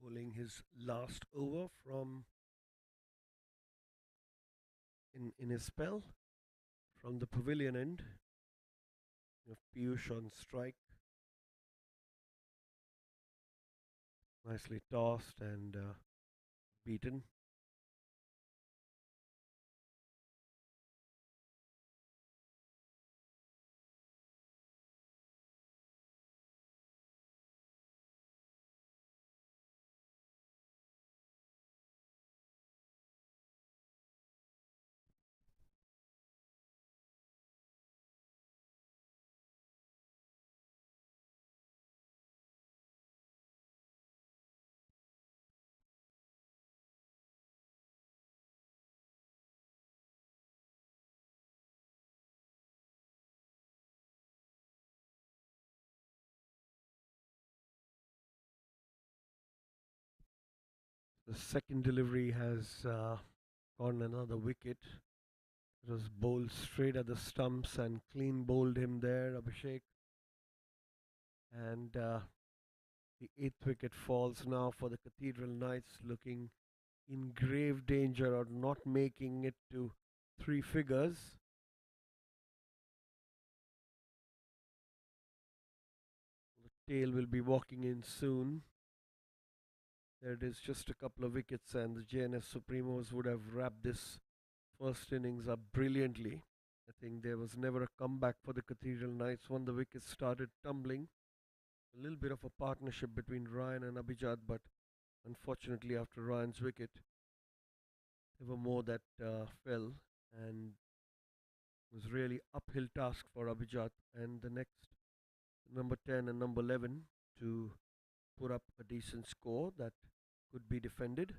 bowling his last over from in his spell from the pavilion end. You have Piyush on strike. Nicely tossed and beaten. The second delivery has gone another wicket. It was bowled straight at the stumps and clean bowled him there, Abhishek. And the eighth wicket falls now for the Cathedral Knights, looking in grave danger of not making it to three figures. The tail will be walking in soon. There it is, just a couple of wickets, and the Jns Supremos would have wrapped this first innings up brilliantly. I think there was never a comeback for the Cathedral Knights when the wickets started tumbling. A little bit of a partnership between Ryan and Abhijat, but Unfortunately, after Ryan's wicket, there were more that fell, and it was really uphill task for Abhijat and the next number 10 and number 11 to put up a decent score that could be defended.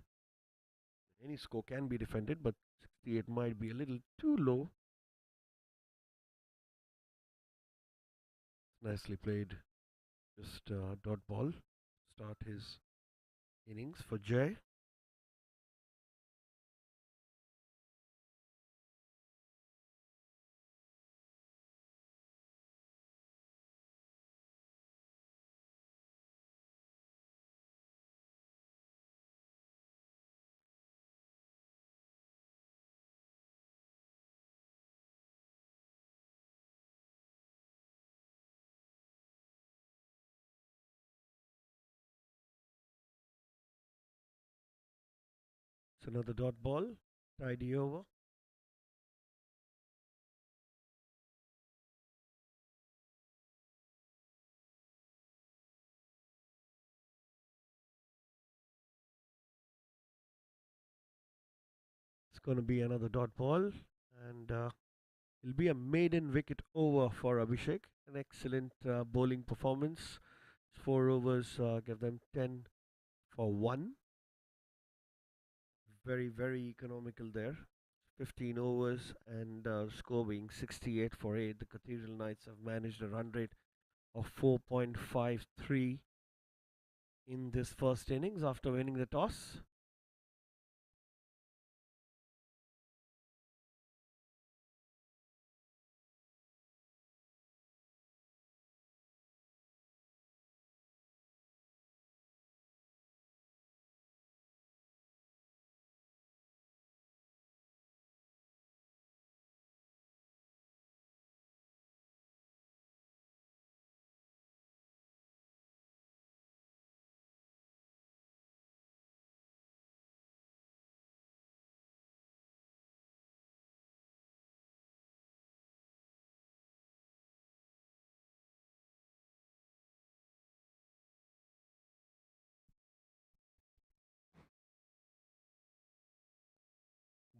Any score can be defended, but 68 might be a little too low. Nicely played. Just dot ball. Start his innings for Jay. It's another dot ball. Tidy over. It's going to be another dot ball, and it'll be a maiden wicket over for Abhishek. An excellent bowling performance. 4 overs give them 10 for 1. Very, very economical there. 15 overs and score being 68 for 8. The Cathedral Knights have managed a run rate of 4.53 in this first innings after winning the toss.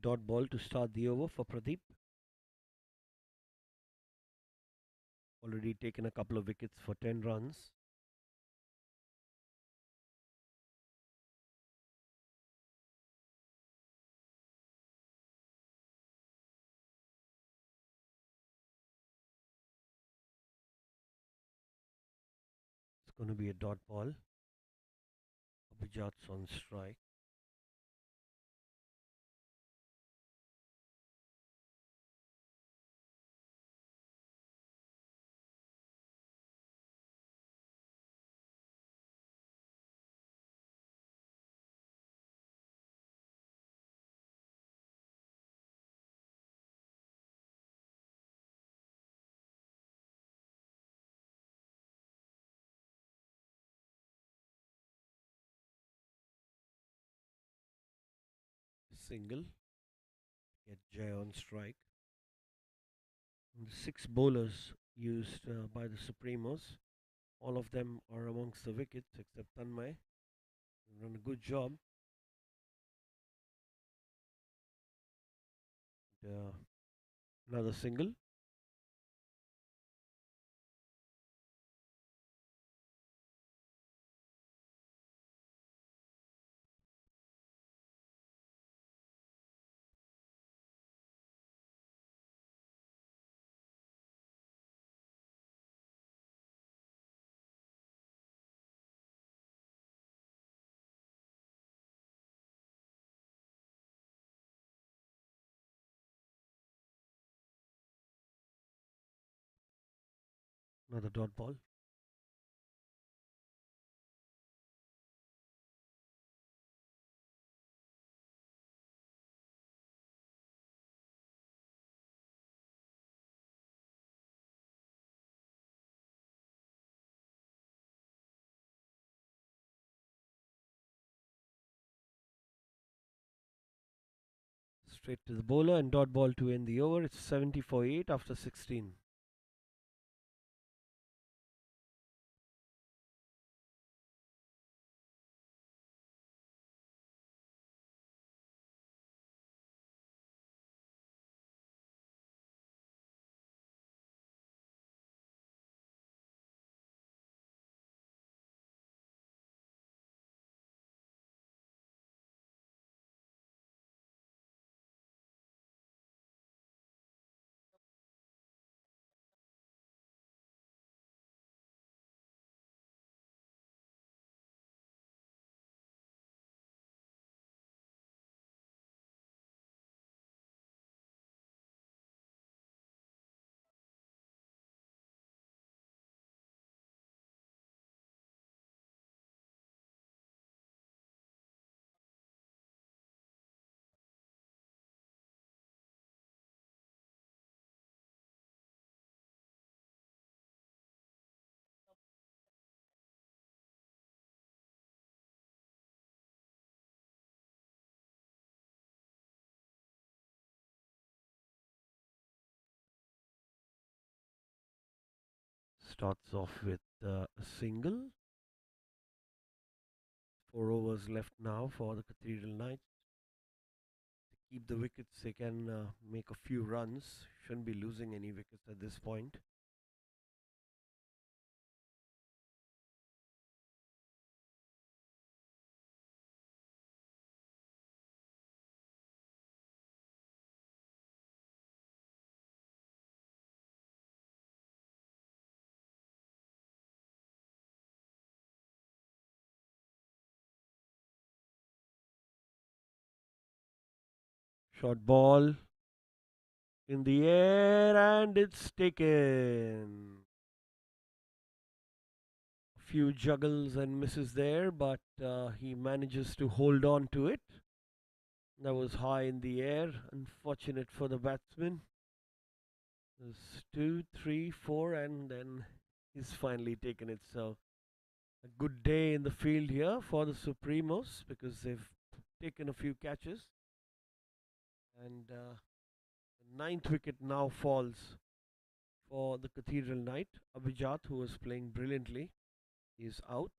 Dot ball to start the over for Pradeep. Already taken a couple of wickets for 10 runs. It's going to be a dot ball. Abhijat's on strike. Single. Get Jay on strike. And the 6 bowlers used by the Supremos, all of them are amongst the wickets except Tanmay. Done a good job. Another single. Another dot ball. Straight to the bowler and dot ball to end the over. It's 70 for 8 after 16. Starts off with a single. 4 overs left now for the Cathedral Knights. To keep the wickets, they can make a few runs. Shouldn't be losing any wickets at this point. Short ball in the air and it's taken. A few juggles and misses there, but he manages to hold on to it. That was high in the air. Unfortunate for the batsman. There's two, three, four, and then he's finally taken it. So a good day in the field here for the Supremos because they've taken a few catches. And the ninth wicket now falls for the Cathedral Knight. Abhijat, who was playing brilliantly, is out.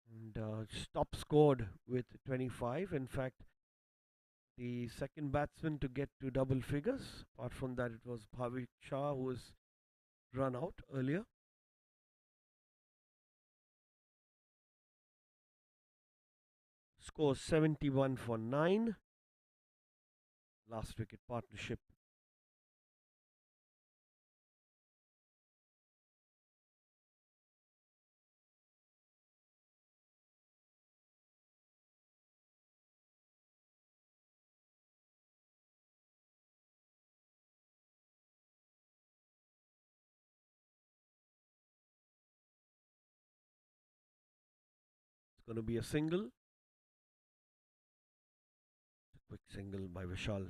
And Stop scored with 25. In fact, the second batsman to get to double figures. Apart from that, it was Bhavik Shah who was run out earlier. Score 71 for 9. Last wicket partnership. It's going to be a single. Quick single by Vishal.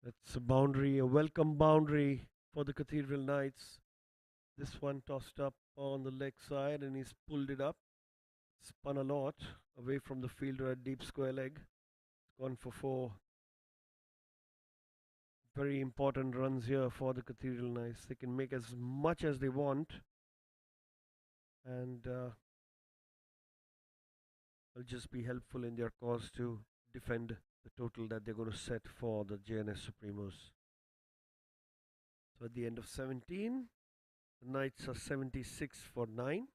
That's a boundary, a welcome boundary for the Cathedral Knights. This one tossed up on the leg side and he's pulled it up. Spun a lot away from the fielder at deep square leg. It's gone for 4. Very important runs here for the Cathedral Knights. They can make as much as they want and will just be helpful in their cause to defend the total that they're going to set for the Jns Supremos. So at the end of 17, the Knights are 76 for 9.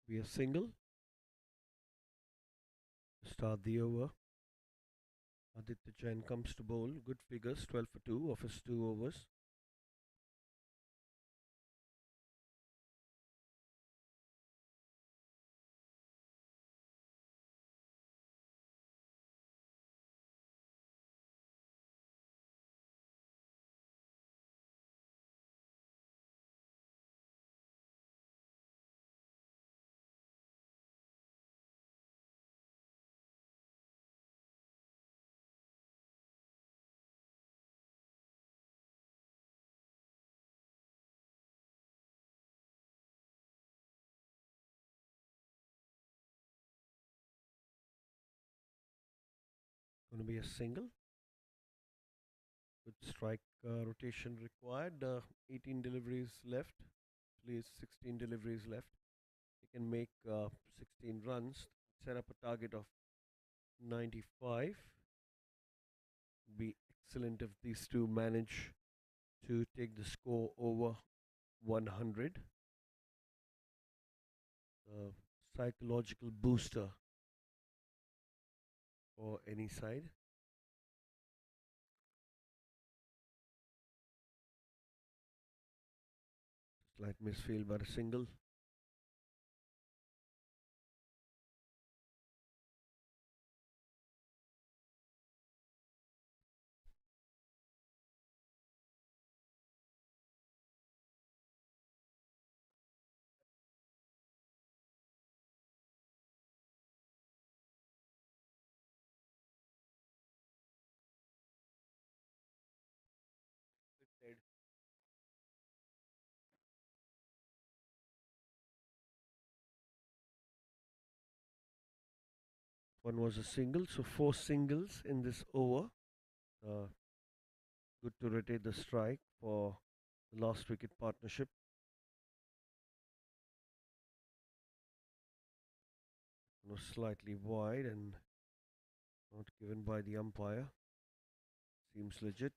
Be a single to start the over. Aditya Jain comes to bowl. Good figures, 12 for 2 of his 2 overs. Going to be a single. Good strike rotation required. 18 deliveries left. Actually, 16 deliveries left. They can make 16 runs. Set up a target of 95. Be excellent if these two manage to take the score over 100. The psychological booster for any side. Slight misfield but a single. One was a single, so 4 singles in this over. Uh, Good to rotate the strike for the last wicket partnership. Was slightly wide and not given by the umpire. Seems legit.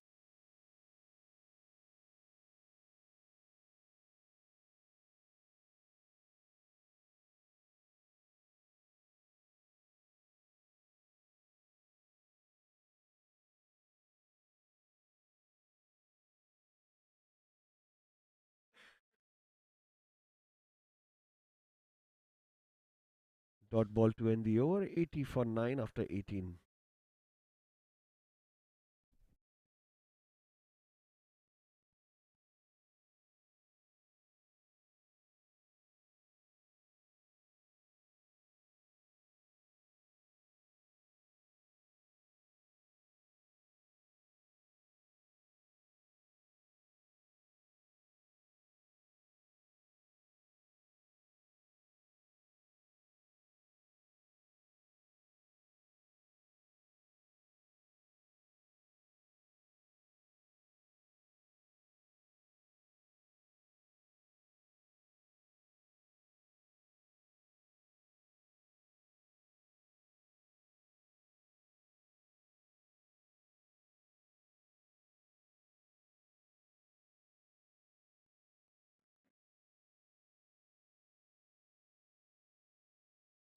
Dot ball to end the over. 80 for 9 after 18.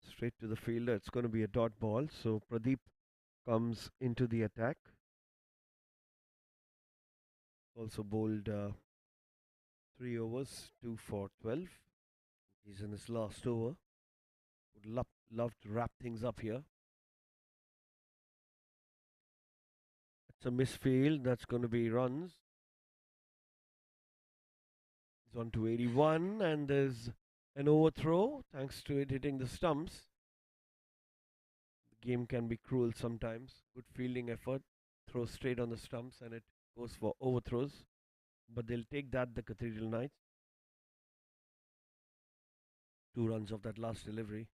Straight to the fielder. It's going to be a dot ball. So Pradeep comes into the attack. Also bowled 3 overs, 2 for 12. He's in his last over. Would love to wrap things up here. It's a misfield. That's going to be runs. He's on to 81, and there's an overthrow thanks to it hitting the stumps. The game can be cruel sometimes. Good fielding effort. Throw straight on the stumps, and it goes for overthrows. But they'll take that, the Cathedral Knights. 2 runs of that last delivery.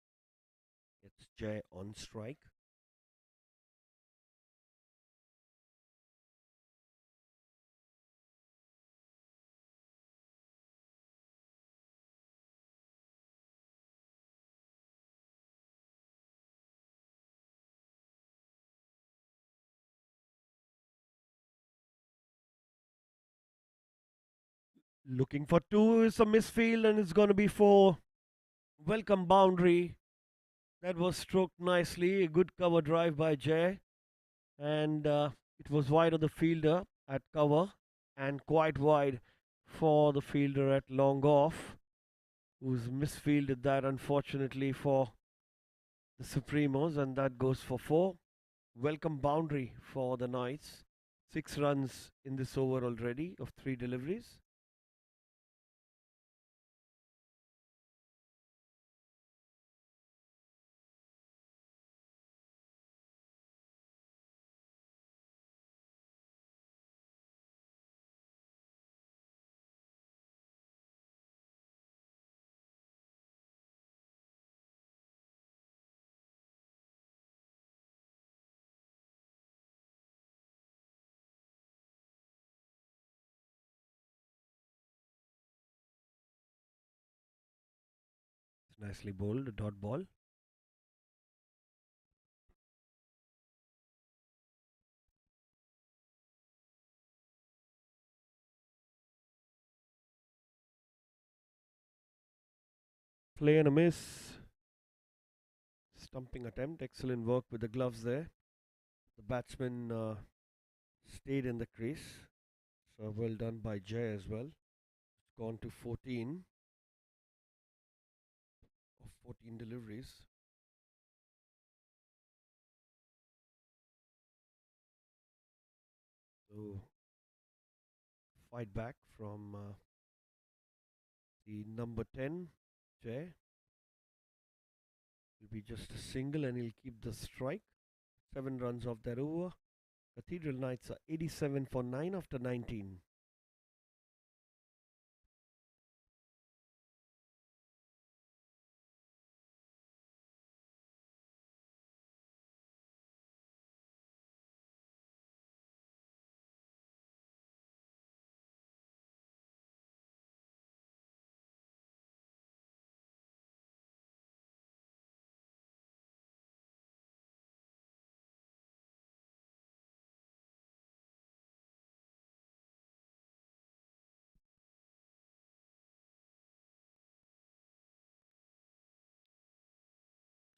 It's Jay on strike. Looking for 2 is a misfield, and it's going to be 4. Welcome boundary. That was stroked nicely. A good cover drive by Jay. And it was wide of the fielder at cover and quite wide for the fielder at long off, who's misfielded that unfortunately for the Supremos, and that goes for 4. Welcome boundary for the Knights. 6 runs in this over already of 3 deliveries. It's nicely bowled, a dot ball. Play and a miss. Stumping attempt. Excellent work with the gloves there. The batsman stayed in the crease. So well done by Jay as well. It's gone to 14 of 14 deliveries. So fight back from the number 10, Jay. Will be just a single and he'll keep the strike. 7 runs off that over. Cathedral Knights are 87 for 9 after 19.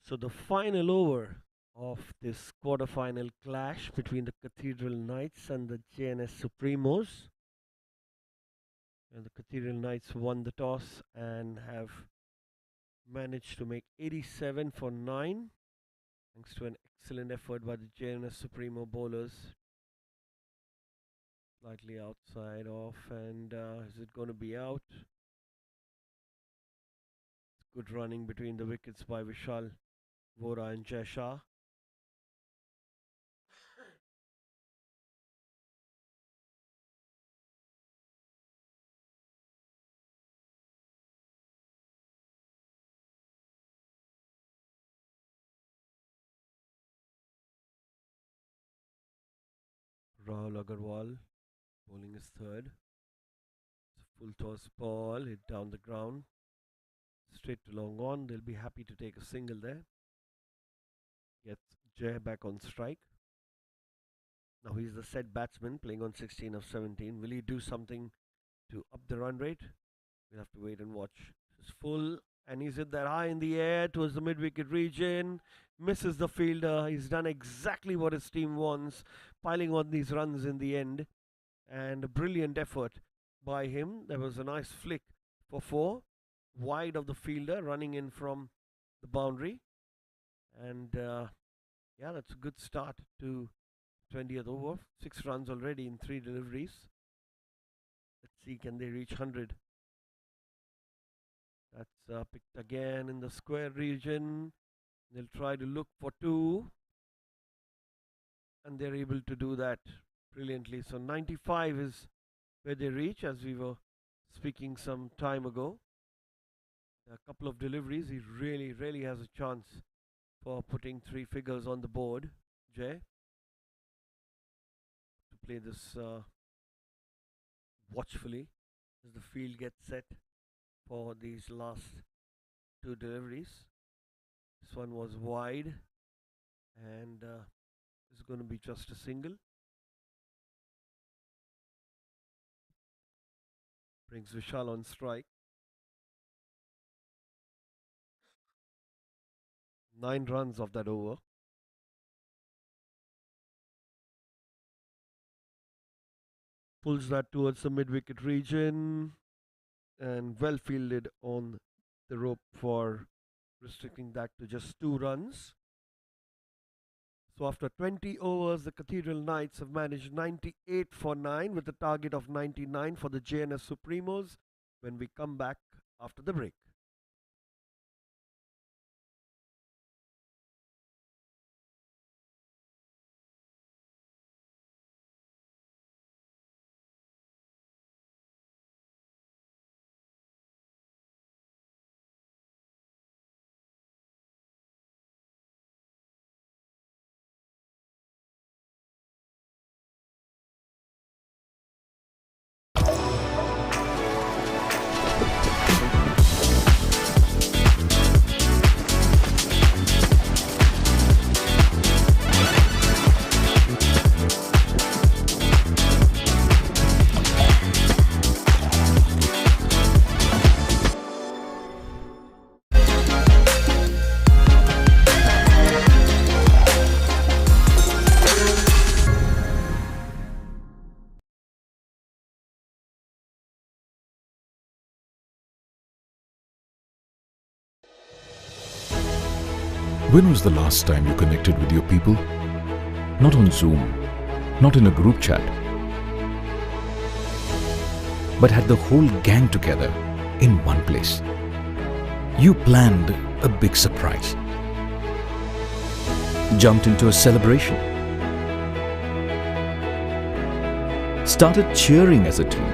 So the final over of this quarter-final clash between the Cathedral Knights and the Jns Supremos. And the Cathedral Knights won the toss and have managed to make 87 for 9 thanks to an excellent effort by the Jns Supremo bowlers. Slightly outside off, and is it going to be out? It's good running between the wickets by Vishal Vora and Jay Shah. Rahul Agarwal bowling his third. It's a full toss ball, hit down the ground. Straight to long on. They'll be happy to take a single there. Gets Jay back on strike. Now he's the set batsman playing on 16 of 17. Will he do something to up the run rate? We'll have to wait and watch. It's full and he's hit that high in the air towards the mid-wicket region. Misses the fielder. He's done exactly what his team wants, piling on these runs in the end. And a brilliant effort by him. There was a nice flick for 4. Wide of the fielder, running in from the boundary. And yeah, that's a good start to 20th over. 6 runs already in 3 deliveries. Let's see, can they reach 100? That's picked again in the square region. They'll try to look for 2. And they're able to do that brilliantly. So 95 is where they reach, as we were speaking some time ago. A couple of deliveries, he really has a chance for putting 3 figures on the board. Jay, to play this watchfully as the field gets set for these last 2 deliveries. This one was wide and this is going to be just a single. Brings Vishal on strike. 9 runs of that over. Pulls that towards the mid-wicket region and well fielded on the rope for restricting that to just 2 runs. So after 20 overs, the Cathedral Knights have managed 98 for 9 with a target of 99 for the Jns Supremos when we come back after the break. When was the last time you connected with your people? Not on Zoom, not in a group chat, but had the whole gang together in one place. You planned a big surprise, jumped into a celebration, started cheering as a team,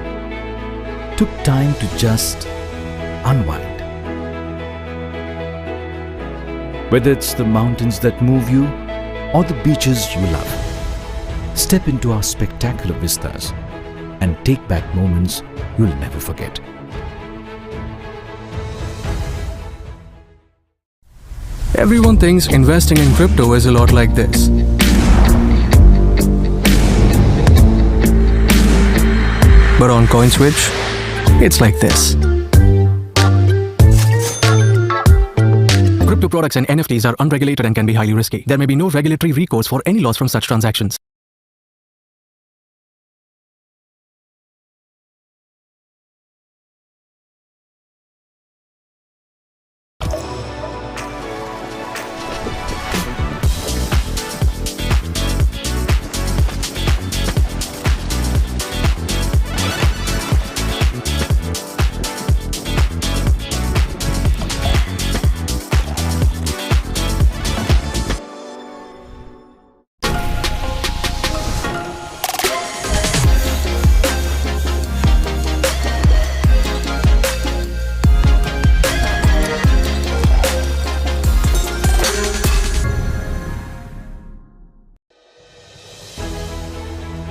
took time to just unwind. Whether it's the mountains that move you or the beaches you love, step into our spectacular vistas and take back moments you'll never forget. Everyone thinks investing in crypto is a lot like this. But on CoinSwitch, it's like this. Crypto products and NFTs are unregulated and can be highly risky. There may be no regulatory recourse for any loss from such transactions.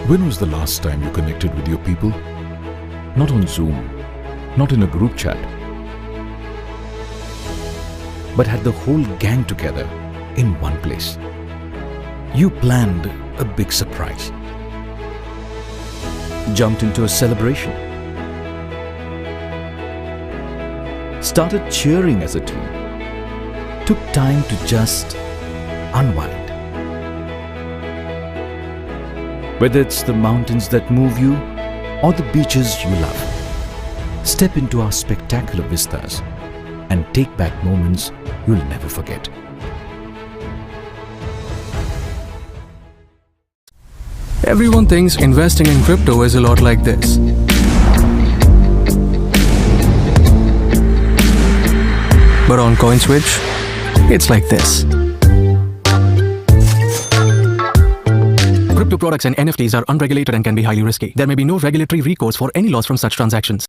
When was the last time you connected with your people? Not on Zoom, not in a group chat, but had the whole gang together in one place. You planned a big surprise, jumped into a celebration, started cheering as a team, took time to just unwind. Whether it's the mountains that move you or the beaches you love, step into our spectacular vistas and take back moments you'll never forget. Everyone thinks investing in crypto is a lot like this. But on CoinSwitch, it's like this. Crypto products and NFTs are unregulated and can be highly risky. There may be no regulatory recourse for any loss from such transactions.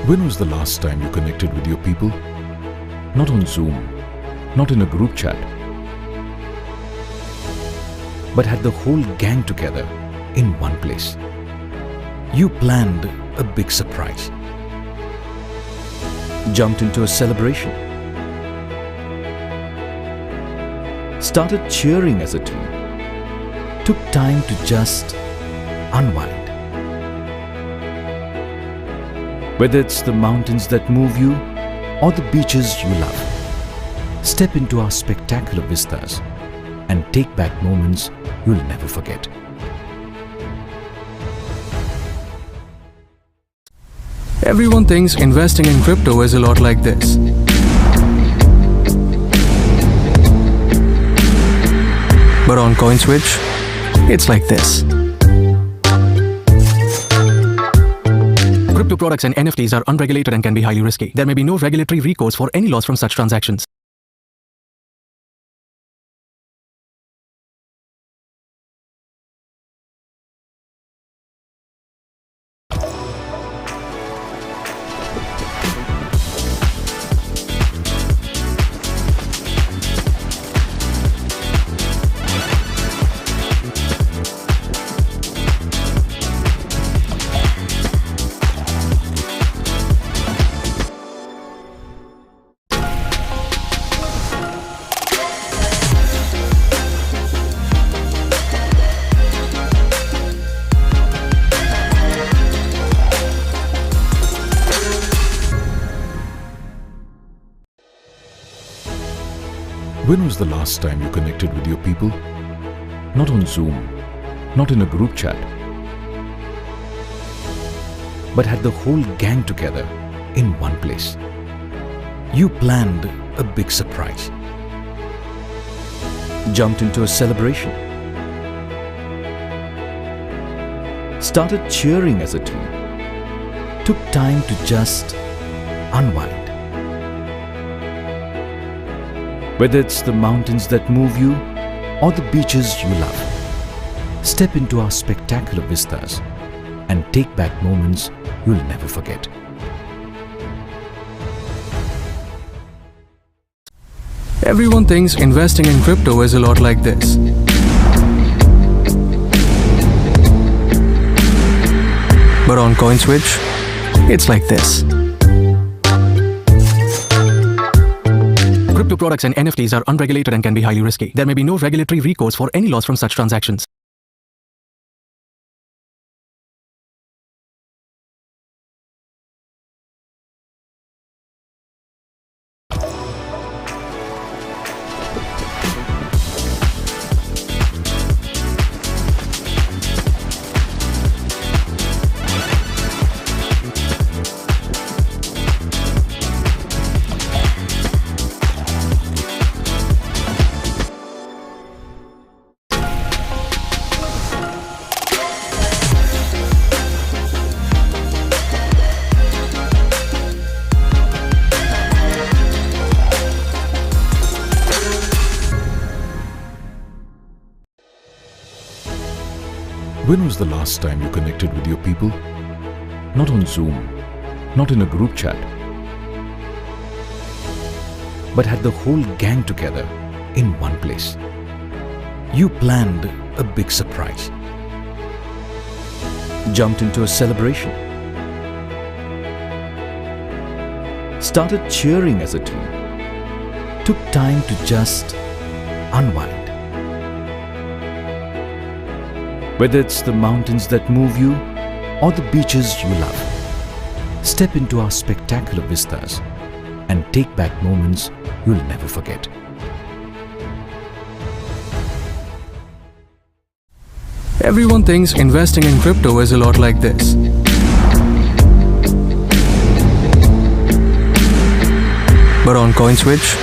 When was the last time you connected with your people? Not on Zoom, not in a group chat, but had the whole gang together in one place. You planned a big surprise, jumped into a celebration, started cheering as a team, took time to just unwind. Whether it's the mountains that move you or the beaches you love, step into our spectacular vistas and take back moments you'll never forget. Everyone thinks investing in crypto is a lot like this. But on CoinSwitch, it's like this. Crypto products and NFTs are unregulated and can be highly risky. There may be no regulatory recourse for any loss from such transactions. When was the last time you connected with your people? Not on Zoom, not in a group chat, but had the whole gang together in one place. You planned a big surprise, jumped into a celebration, started cheering as a team, took time to just unwind. Whether it's the mountains that move you or the beaches you love, step into our spectacular vistas and take back moments you'll never forget. Everyone thinks investing in crypto is a lot like this. But on CoinSwitch, it's like this. Crypto products and NFTs are unregulated and can be highly risky. There may be no regulatory recourse for any loss from such transactions. When was the last time you connected with your people? Not on Zoom, not in a group chat, but had the whole gang together in one place. You planned a big surprise, jumped into a celebration, started cheering as a team, took time to just unwind. Whether it's the mountains that move you or the beaches you love, step into our spectacular vistas and take back moments you'll never forget. Everyone thinks investing in crypto is a lot like this. But on CoinSwitch,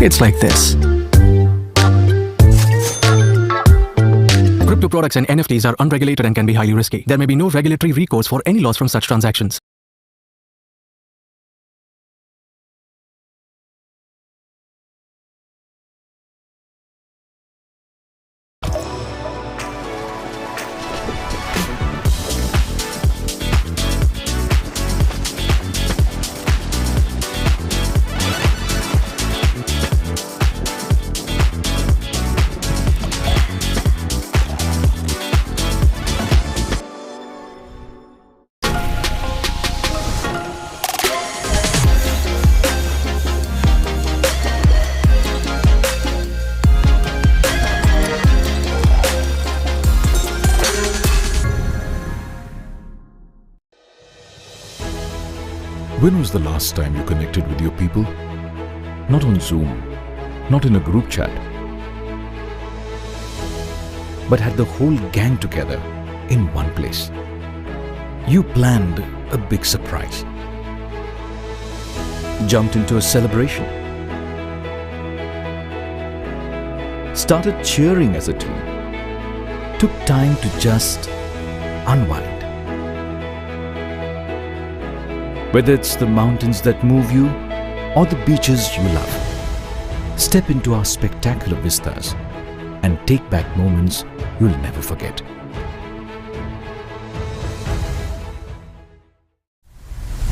it's like this. Crypto products and NFTs are unregulated and can be highly risky. There may be no regulatory recourse for any loss from such transactions. When was the last time you connected with your people? Not on Zoom, not in a group chat, but had the whole gang together in one place. You planned a big surprise, jumped into a celebration, started cheering as a team, took time to just unwind. Whether it's the mountains that move you or the beaches you love, step into our spectacular vistas and take back moments you'll never forget.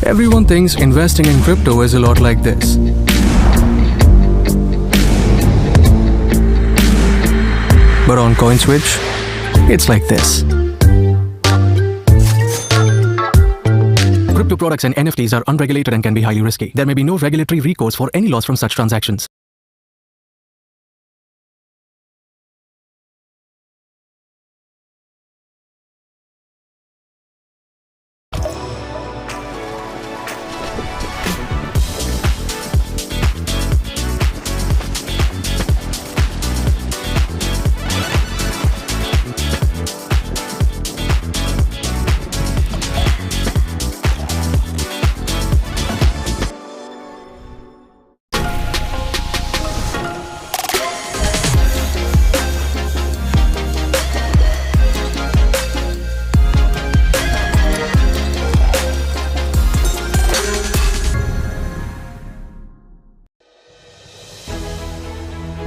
Everyone thinks investing in crypto is a lot like this. But on CoinSwitch, it's like this. Crypto products and NFTs are unregulated and can be highly risky. There may be no regulatory recourse for any loss from such transactions.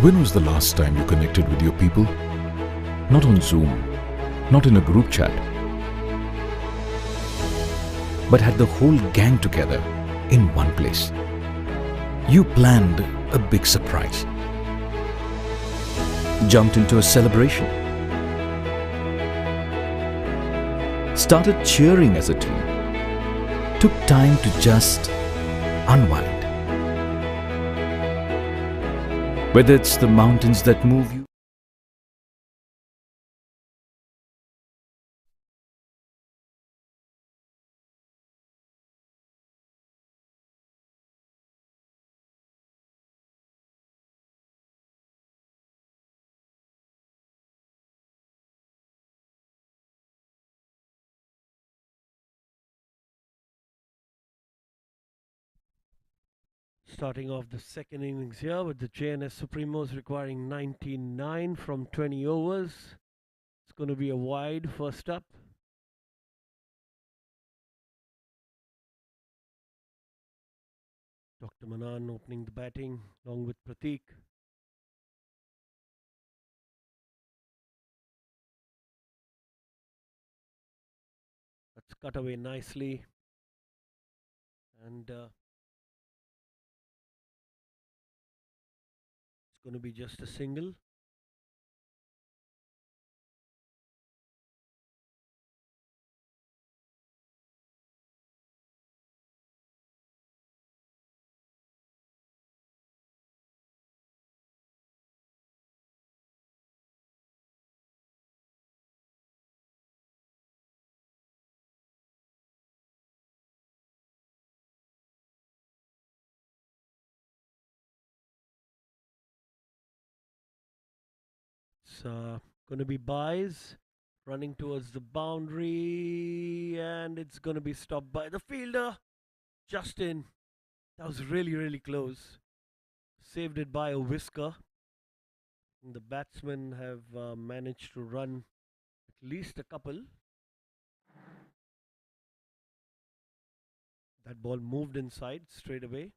When was the last time you connected with your people? Not on Zoom, not in a group chat, but had the whole gang together in one place. You planned a big surprise, jumped into a celebration, started cheering as a team, took time to just unwind. Whether it's the mountains that move you, Starting off the second innings here with the Jns Supremos requiring 99 from 20 overs. It's going to be a wide first up. Dr. Manan opening the batting along with Pratik. That's cut away nicely. And it's going to be just a single. It's going to be buys running towards the boundary, and it's going to be stopped by the fielder. Justin, that was really, really close. Saved it by a whisker. And the batsmen have managed to run at least a couple. That ball moved inside straight away.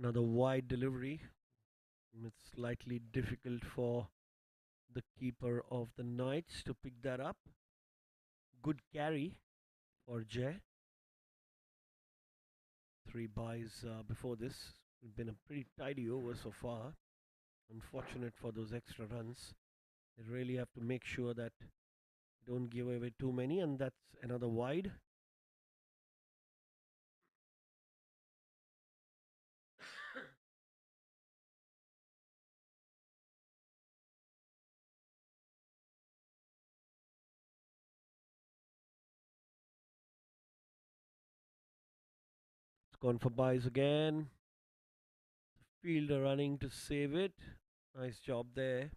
Another wide delivery. It's slightly difficult for the keeper of the Knights to pick that up. Good carry for Jay. 3 buys before this. It's been a pretty tidy over so far. Unfortunate for those extra runs. They really have to make sure that don't give away too many, and that's another wide. It's gone for buys again. Fielder running to save it. Nice job there.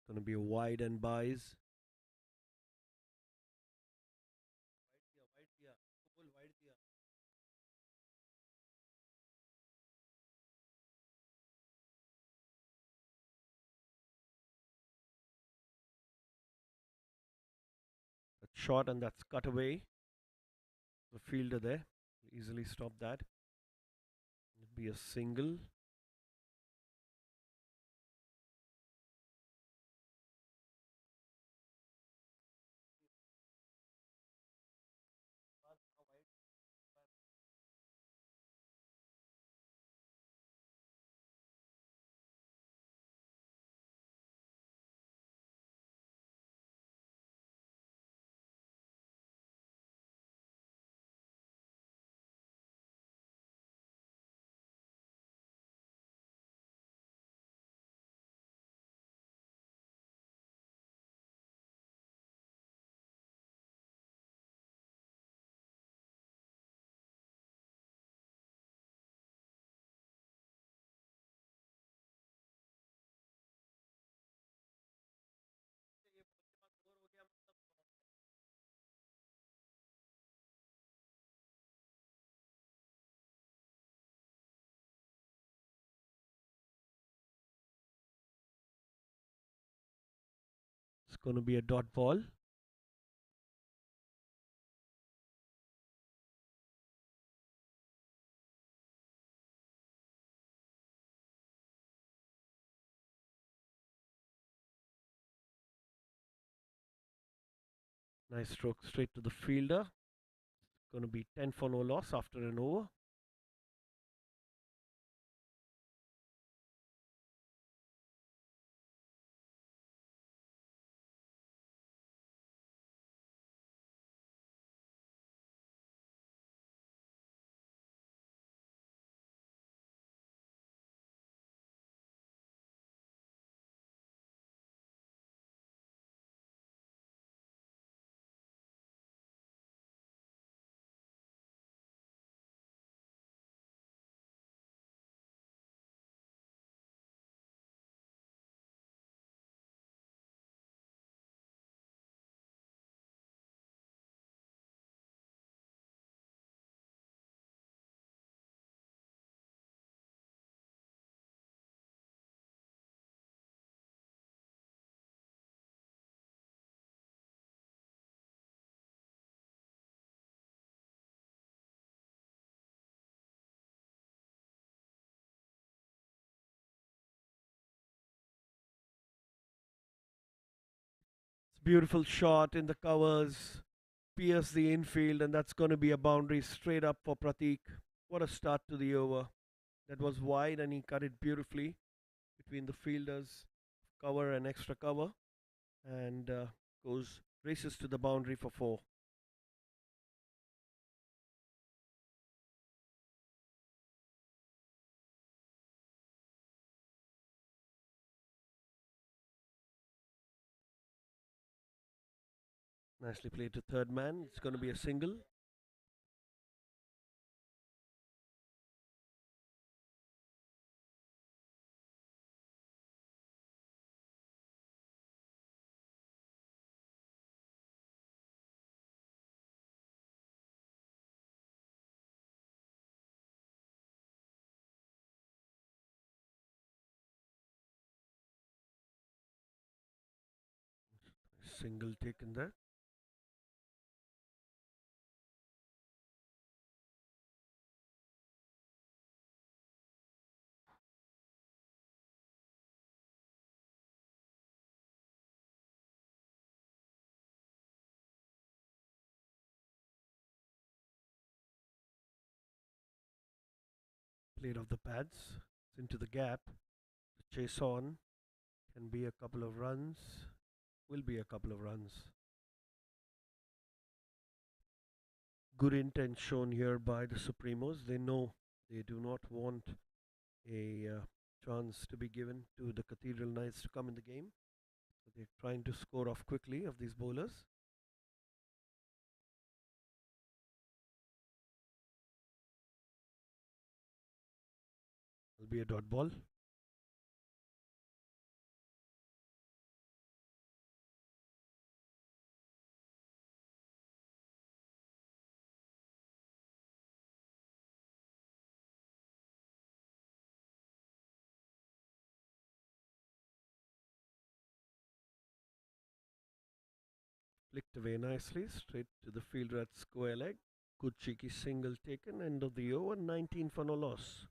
Gonna be a wide and buys. That's short and that's cut away. The fielder there easily stop that. It'll be a single. going to be a dot ball. Nice stroke straight to the fielder. Going to be 10 for no loss after an over. It's a beautiful shot in the covers. Pierce the infield, and that's going to be a boundary straight up for Pratik. What a start to the over. That was wide, and he cut it beautifully between the fielders, cover and extra cover, and races to the boundary for 4. Nicely played to third man. It's going to be a single. Single taken there. Played off the pads. It's into the gap. The chase on. Can be a couple of runs. Will be a couple of runs. Good intent shown here by the Supremos. They know they do not want a chance to be given to the Cathedral Knights to come in the game. So they're trying to score off quickly of these bowlers. Will be a dot ball. Flicked away nicely, straight to the fielder at square leg. Good cheeky single taken, end of the over, 19 for no loss.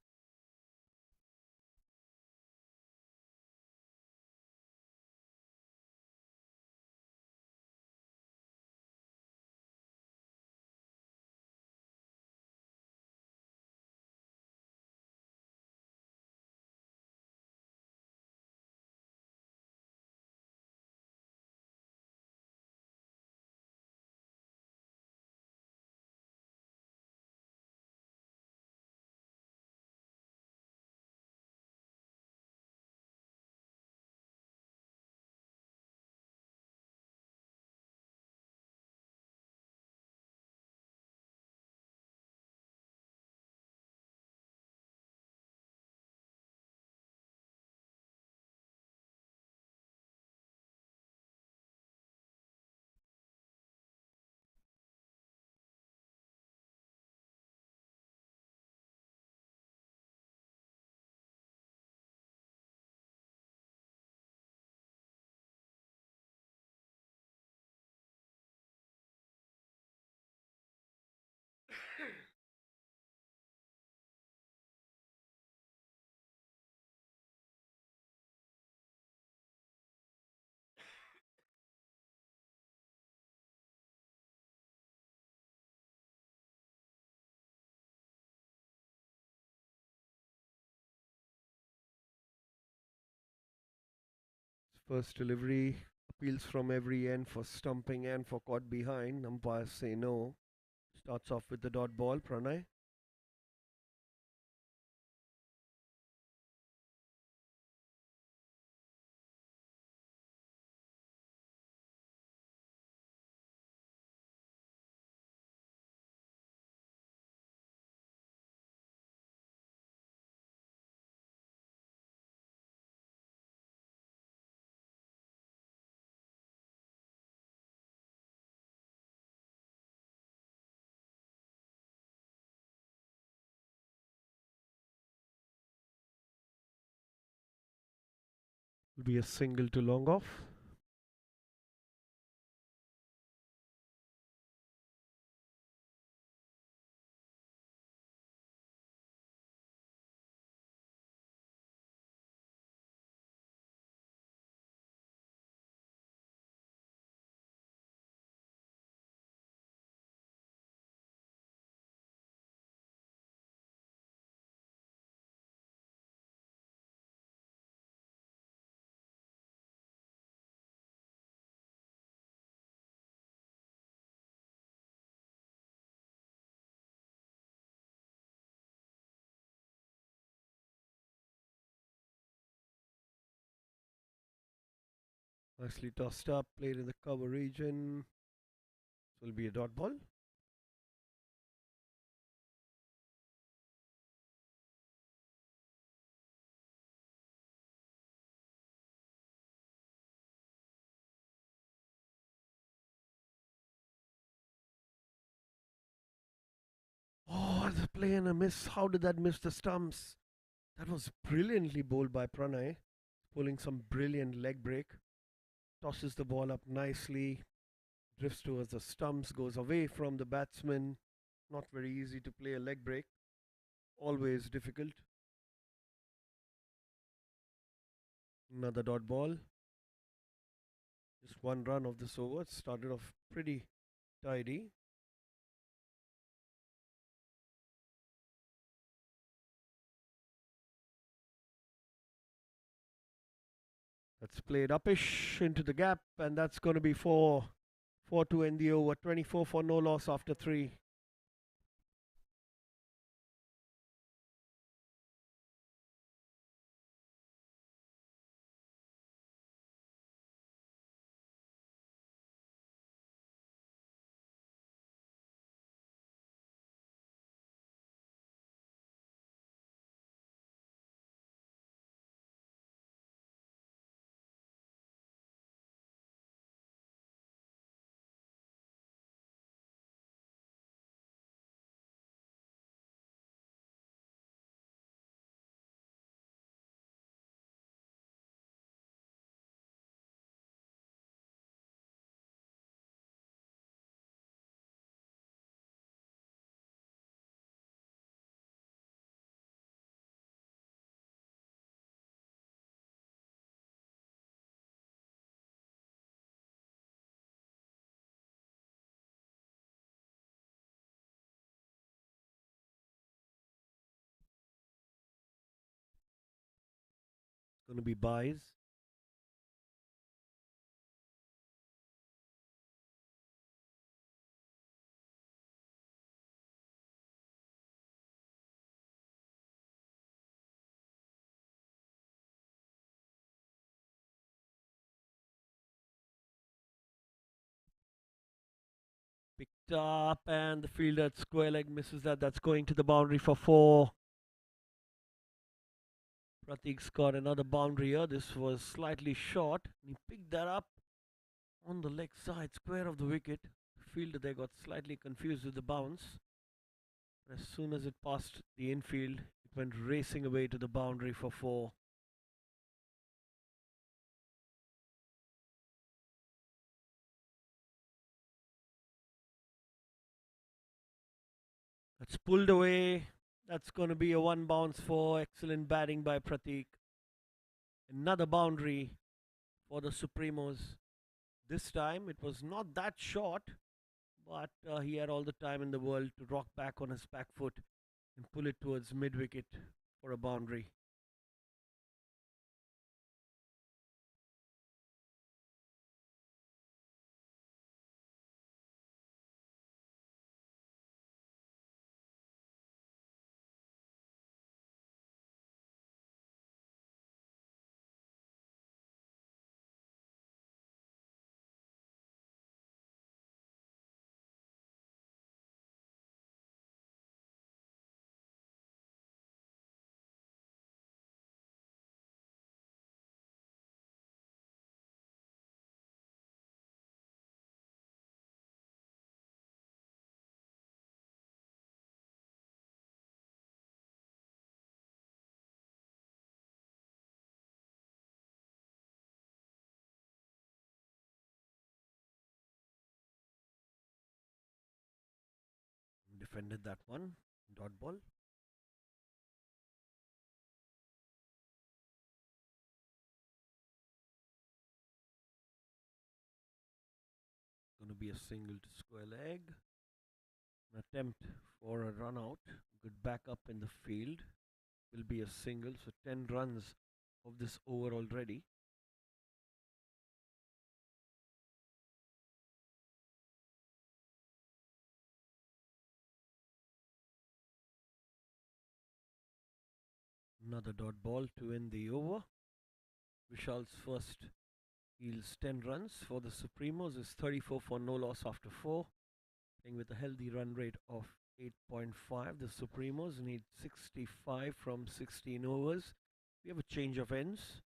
First delivery, appeals from every end for stumping and for caught behind. Umpires say no. Starts off with the dot ball, Pranay. Will be a single to long off. Nicely tossed up, played in the cover region. This will be a dot ball. Oh, the play and a miss. How did that miss the stumps? That was brilliantly bowled by Pranay, pulling some brilliant leg break. Tosses the ball up nicely, drifts towards the stumps, goes away from the batsman. Not very easy to play a leg break. Always difficult. Another dot ball. Just one run of this over. Started off pretty tidy. That's played upish into the gap, and that's going to be 4 to end the over. 24 for no loss after 3. Going to be buys. Picked up, and the fielder at square leg misses that. That's going to the boundary for 4. Pratik's got another boundary here. This was slightly short. He picked that up on the leg side, square of the wicket. Fielder there got slightly confused with the bounce. As soon as it passed the infield, it went racing away to the boundary for 4. That's pulled away. That's going to be a 1 bounce for excellent batting by Pratik. Another boundary for the Supremos. This time it was not that short, but he had all the time in the world to rock back on his back foot and pull it towards mid wicket for a boundary. defended that one. Dot ball. Going to be a single to square leg. An attempt for a run out. Good backup in the field. Will be a single. So 10 runs of this over already. Another dot ball to end the over. Vishal's first yields 10 runs. For the Supremos is 34 for no loss after 4. Playing with a healthy run rate of 8.5. The Supremos need 65 from 16 overs. We have a change of ends.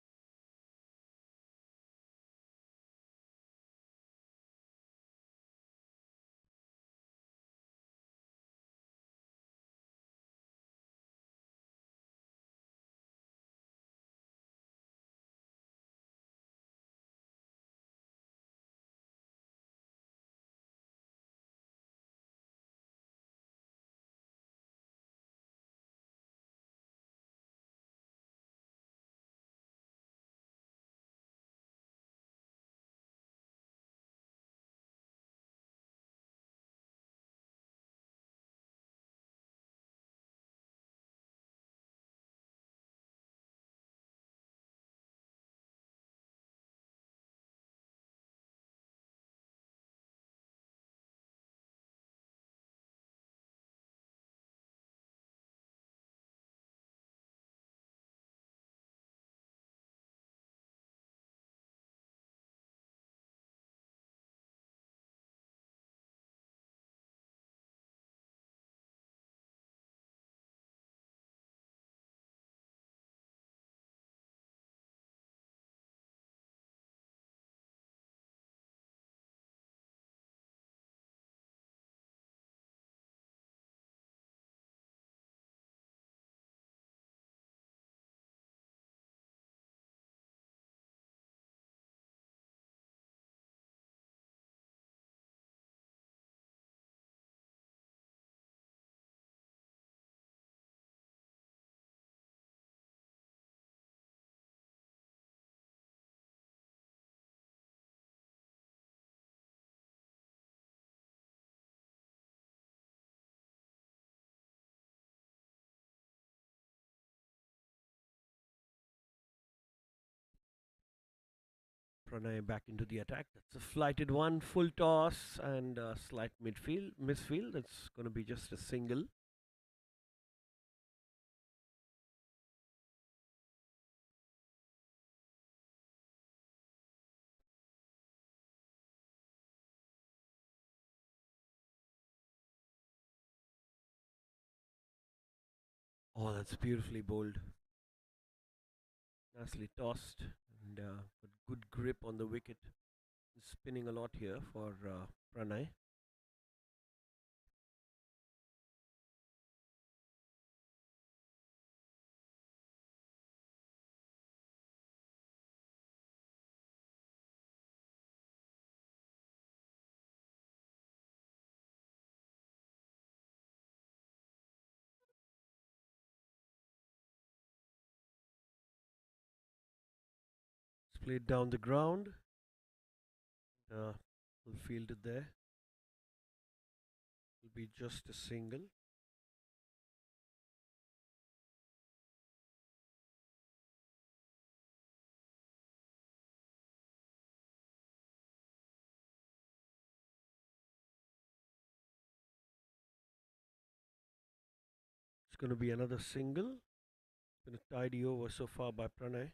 Pranay back into the attack. That's a flighted one, full toss and a slight misfield. That's going to be just a single. Oh, that's beautifully bowled. Nicely tossed and good grip on the wicket. Spinning a lot here for Pranay. It's played down the ground. Will field it there. Will be just a single. It's going to be another single. Been a tidy over so far by Pranay.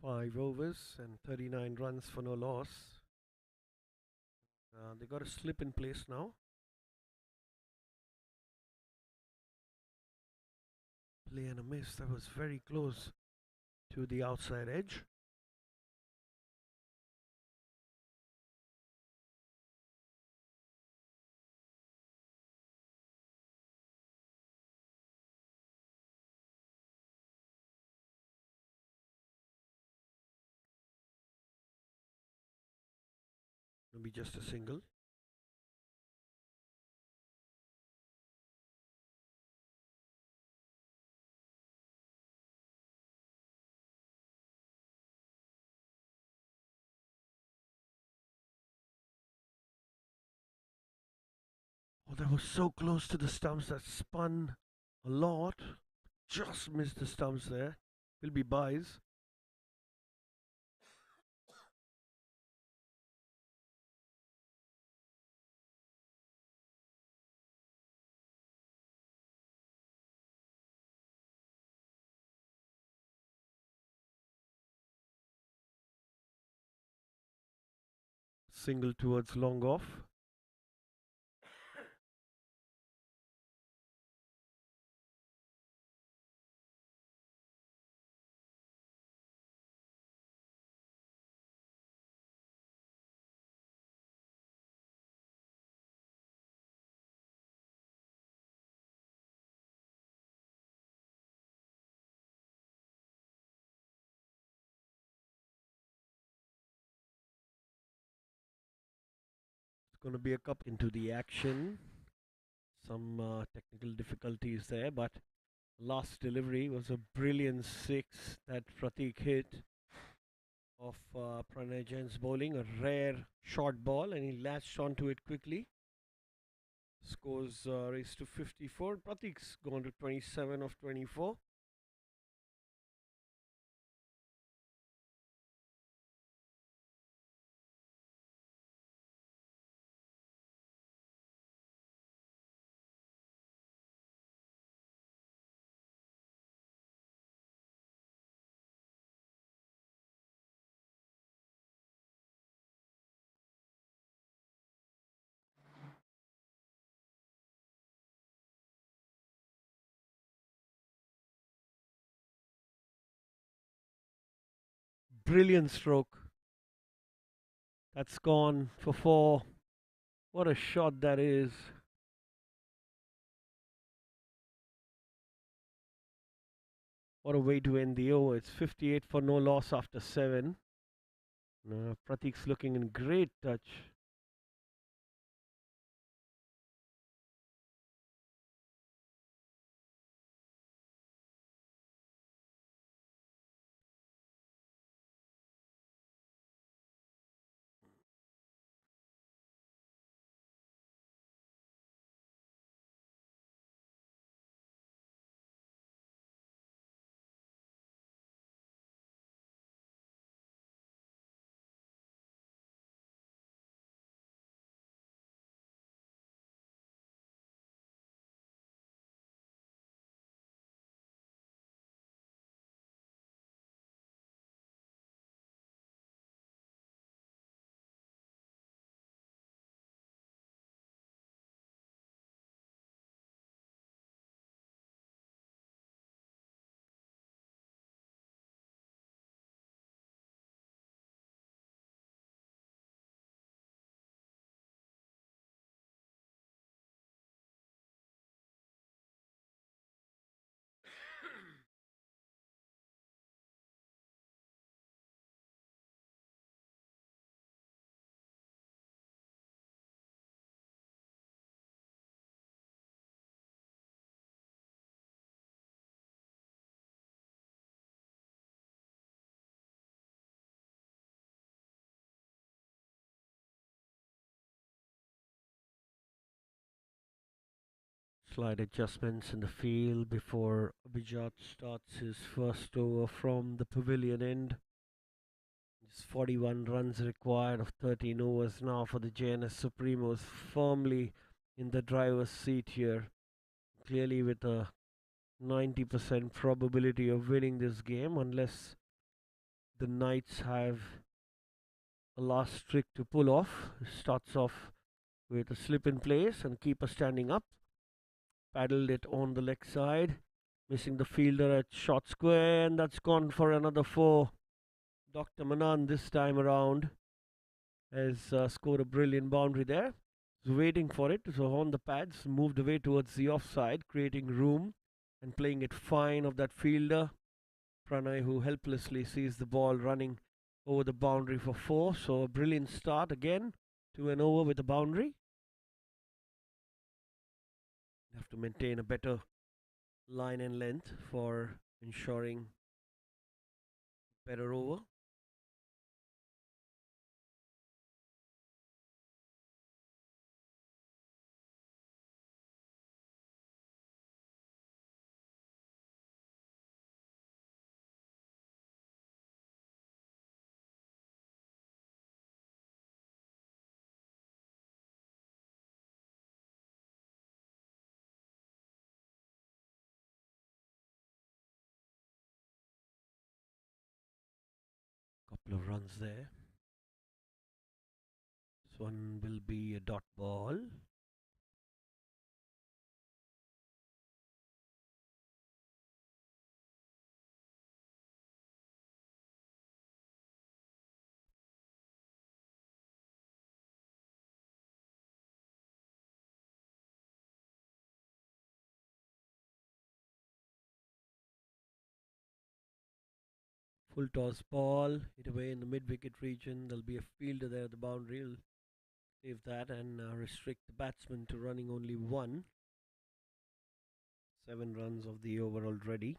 5 overs and 39 runs for no loss. They got a slip in place now. Play and a miss. That was very close to the outside edge. Maybe just a single. Oh, that was so close to the stumps. That spun a lot. Just missed the stumps there. Will be buys. Single towards long off. It's going to be a cup into the action. Some technical difficulties there, but last delivery was a brilliant 6 that Pratik hit of Pranay Jain's bowling, a rare short ball, and he latched onto it quickly. Scores raised to 54. Pratik's gone to 27 of 24. Brilliant stroke. That's gone for 4. What a shot that is. What a way to end the over. It's 58 for no loss after 7. Pratik's looking in great touch. Slight adjustments in the field before Abhijat starts his first over from the pavilion end. Just 41 runs required of 13 overs now for the Jns Supremos, firmly in the driver's seat here. Clearly with a 90% probability of winning this game unless the Knights have a last trick to pull off. Starts off with a slip in place and keeper standing up. Paddled it on the leg side, missing the fielder at short square, and that's gone for another 4. Dr. Manan this time around has scored a brilliant boundary there. He's waiting for it, so on the pads, moved away towards the offside, creating room and playing it fine of that fielder. Pranay, who helplessly sees the ball running over the boundary for 4. So a brilliant start again, 2 and over with a boundary. Have to maintain a better line and length for ensuring better over. Couple of runs there. This one will be a dot ball. Full toss ball, hit away in the mid wicket region. There'll be a fielder there at the boundary. Will save that and restrict the batsman to running only 1. 7 runs of the over already.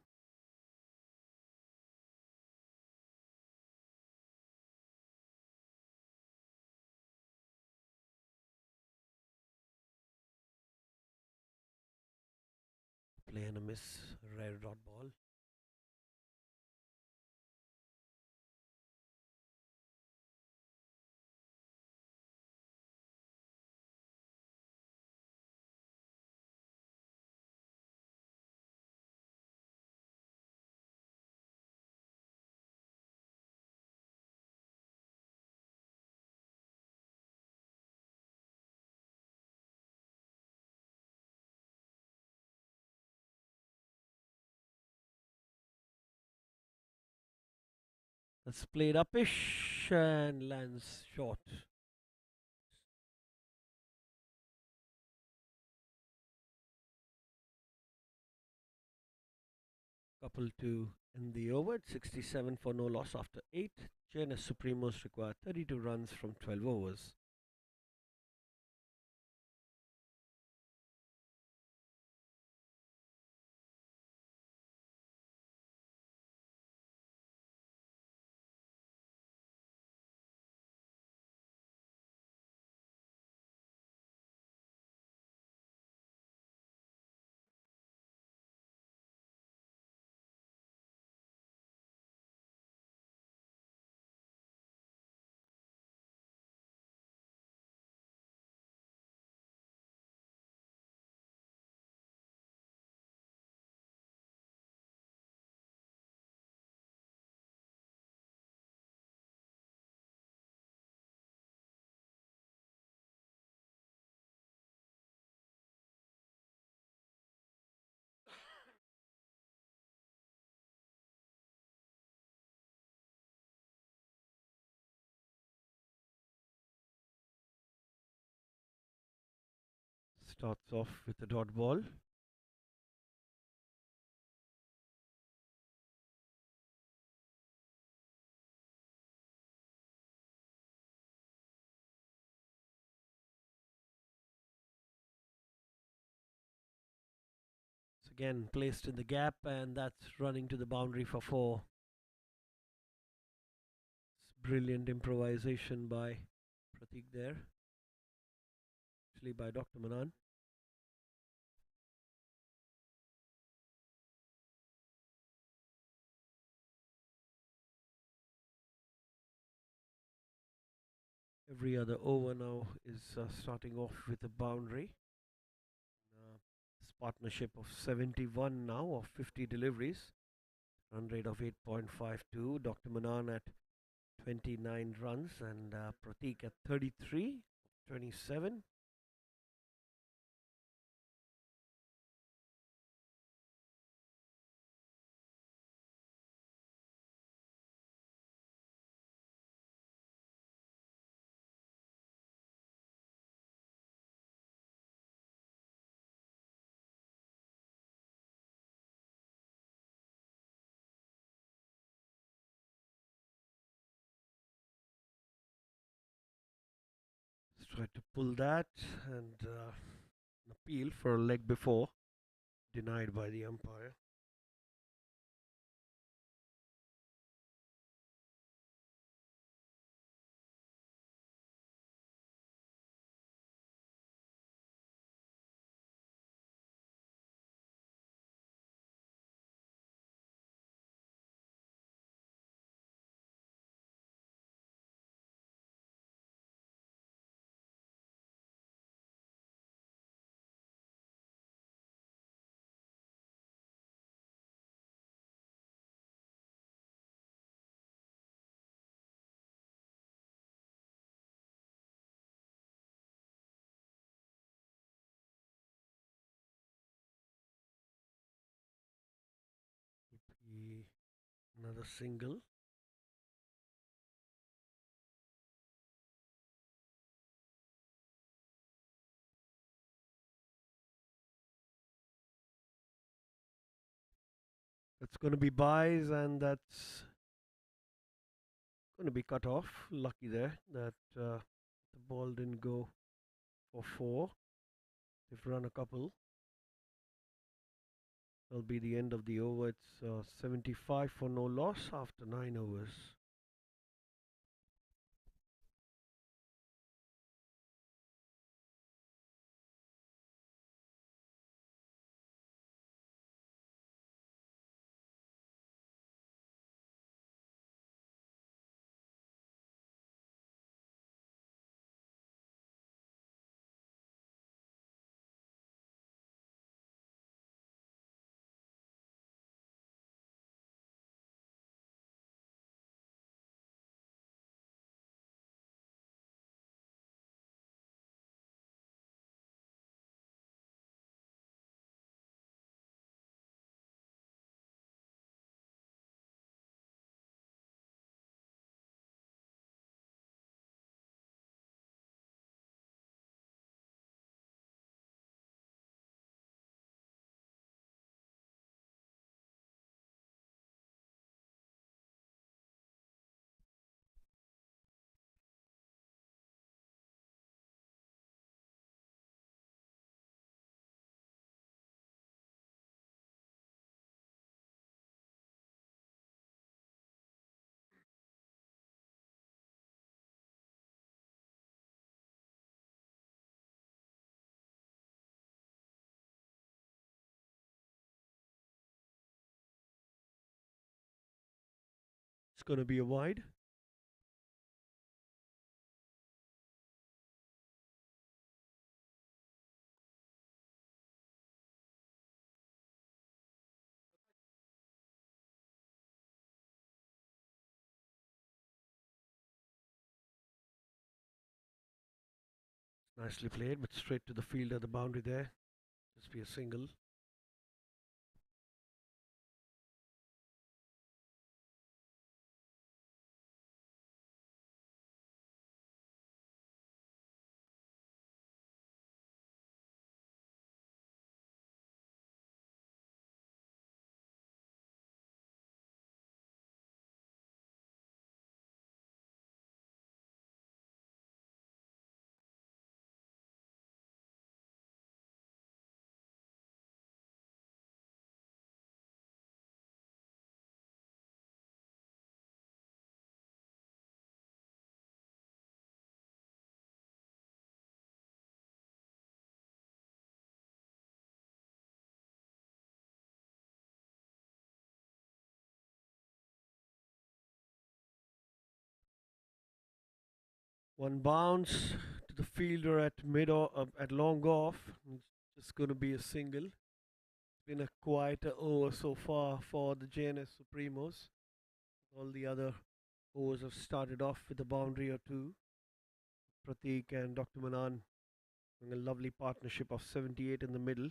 Play and a miss, rare dot ball. That's played upish and lands short. Couple to in the over at 67 for no loss after 8. Jns Supremos require 32 runs from 12 overs. Starts off with a dot ball. It's again placed in the gap, and that's running to the boundary for 4. It's brilliant improvisation by Pratik there, actually by Dr. Manan. Every other over now is starting off with a boundary. This partnership of 71 now of 50 deliveries. Run rate of 8.52. Dr. Manan at 29 runs and Pratik at 33, 27. Let's try to pull that and an appeal for a leg before, denied by the umpire. Another single. That's going to be buys, and that's going to be cut off. Lucky there that the ball didn't go for four. They've run a couple. That'll be the end of the over. It's 75 for no loss after 9 overs. It's going to be a wide. Nicely played, but straight to the fielder, the boundary there. Just be a single. One bounce to the fielder at mid or at long off. It's just going to be a single. Been a quieter over so far for the Jns Supremos. All the other overs have started off with a boundary or two. Pratik and Dr. Manan doing a lovely partnership of 78 in the middle.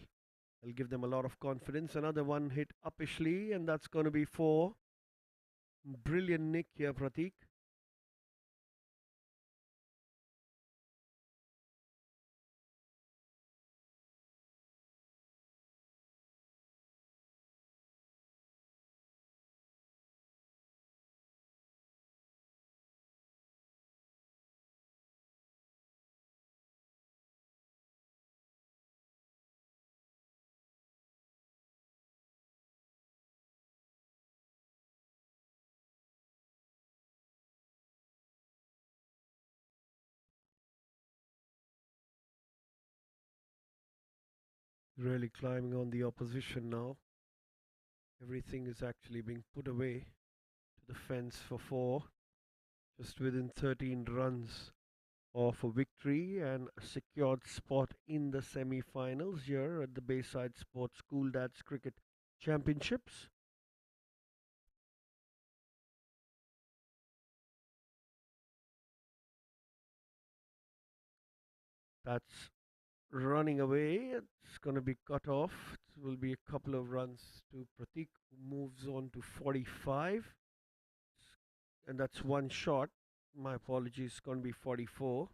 I'll give them a lot of confidence. Another one hit uppishly, and that's going to be four. Brilliant nick here, Pratik. Really climbing on the opposition now. Everything is actually being put away to the fence for four. Just within 13 runs of a victory and a secured spot in the semi-finals here at the Bayside Sports School Dads Cricket Championships. That's running away. It's going to be cut off. It will be a couple of runs to Pratik, who moves on to 45. And that's one shot. My apologies, it's going to be 44.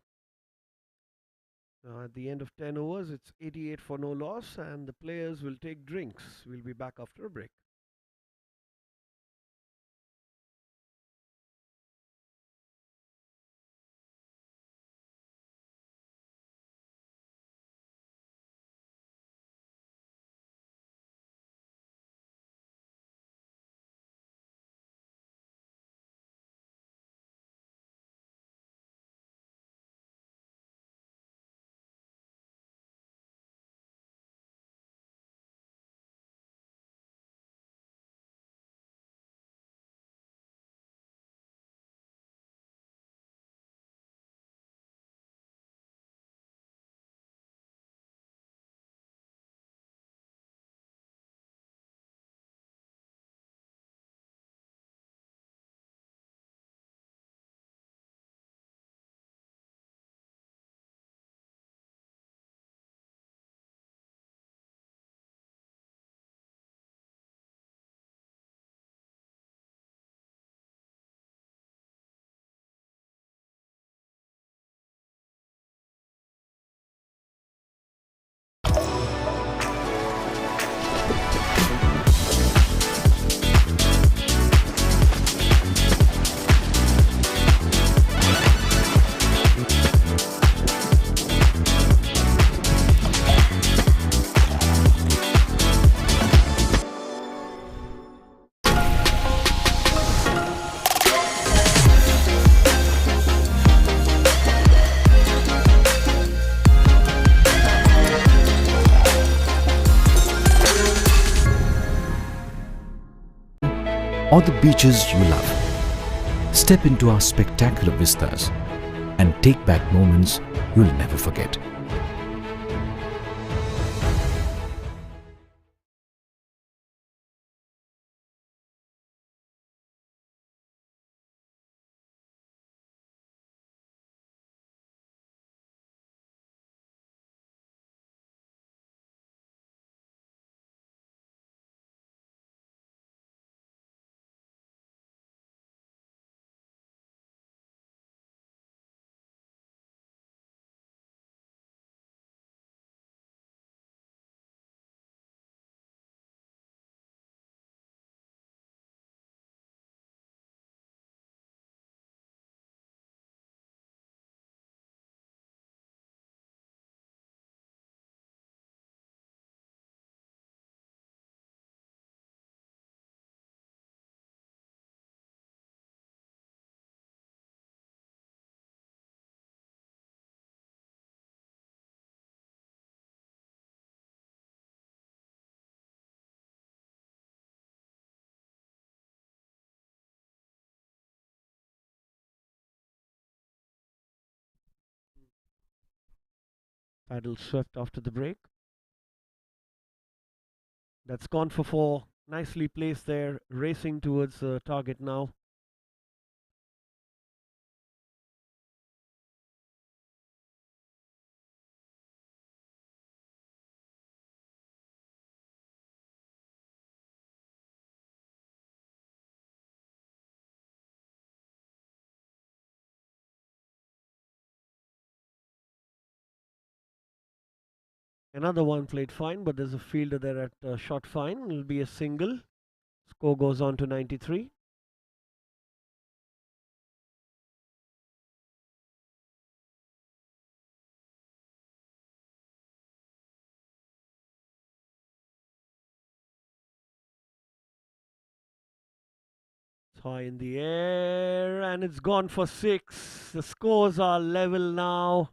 At the end of 10 overs, it's 88 for no loss, and the players will take drinks. We'll be back after a break. Or the beaches you love. Step into our spectacular vistas and take back moments you'll never forget. Paddle swept after the break. That's gone for 4. Nicely placed there, racing towards the target now. Another one played fine, but there's a fielder there at shot fine. It'll be a single. Score goes on to 93. It's high in the air and it's gone for 6. The scores are level now,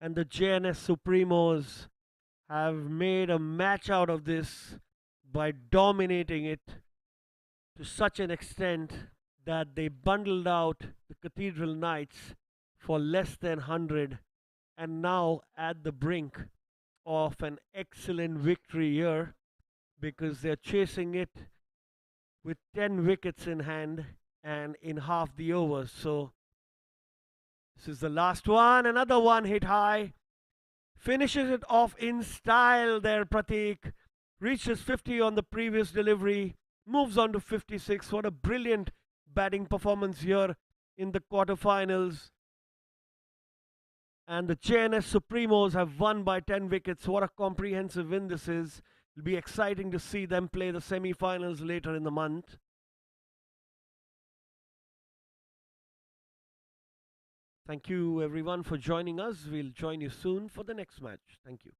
and the Jns Supremos have made a match out of this by dominating it to such an extent that they bundled out the Cathedral Knights for less than 100, and now at the brink of an excellent victory here because they're chasing it with 10 wickets in hand and in half the overs. So this is the last one. Another one hit high. Finishes it off in style there, Pratik. Reaches 50 on the previous delivery. Moves on to 56. What a brilliant batting performance here in the quarterfinals. And the Jns Supremos have won by 10 wickets. What a comprehensive win this is. It'll be exciting to see them play the semi-finals later in the month. Thank you everyone for joining us. We'll join you soon for the next match. Thank you.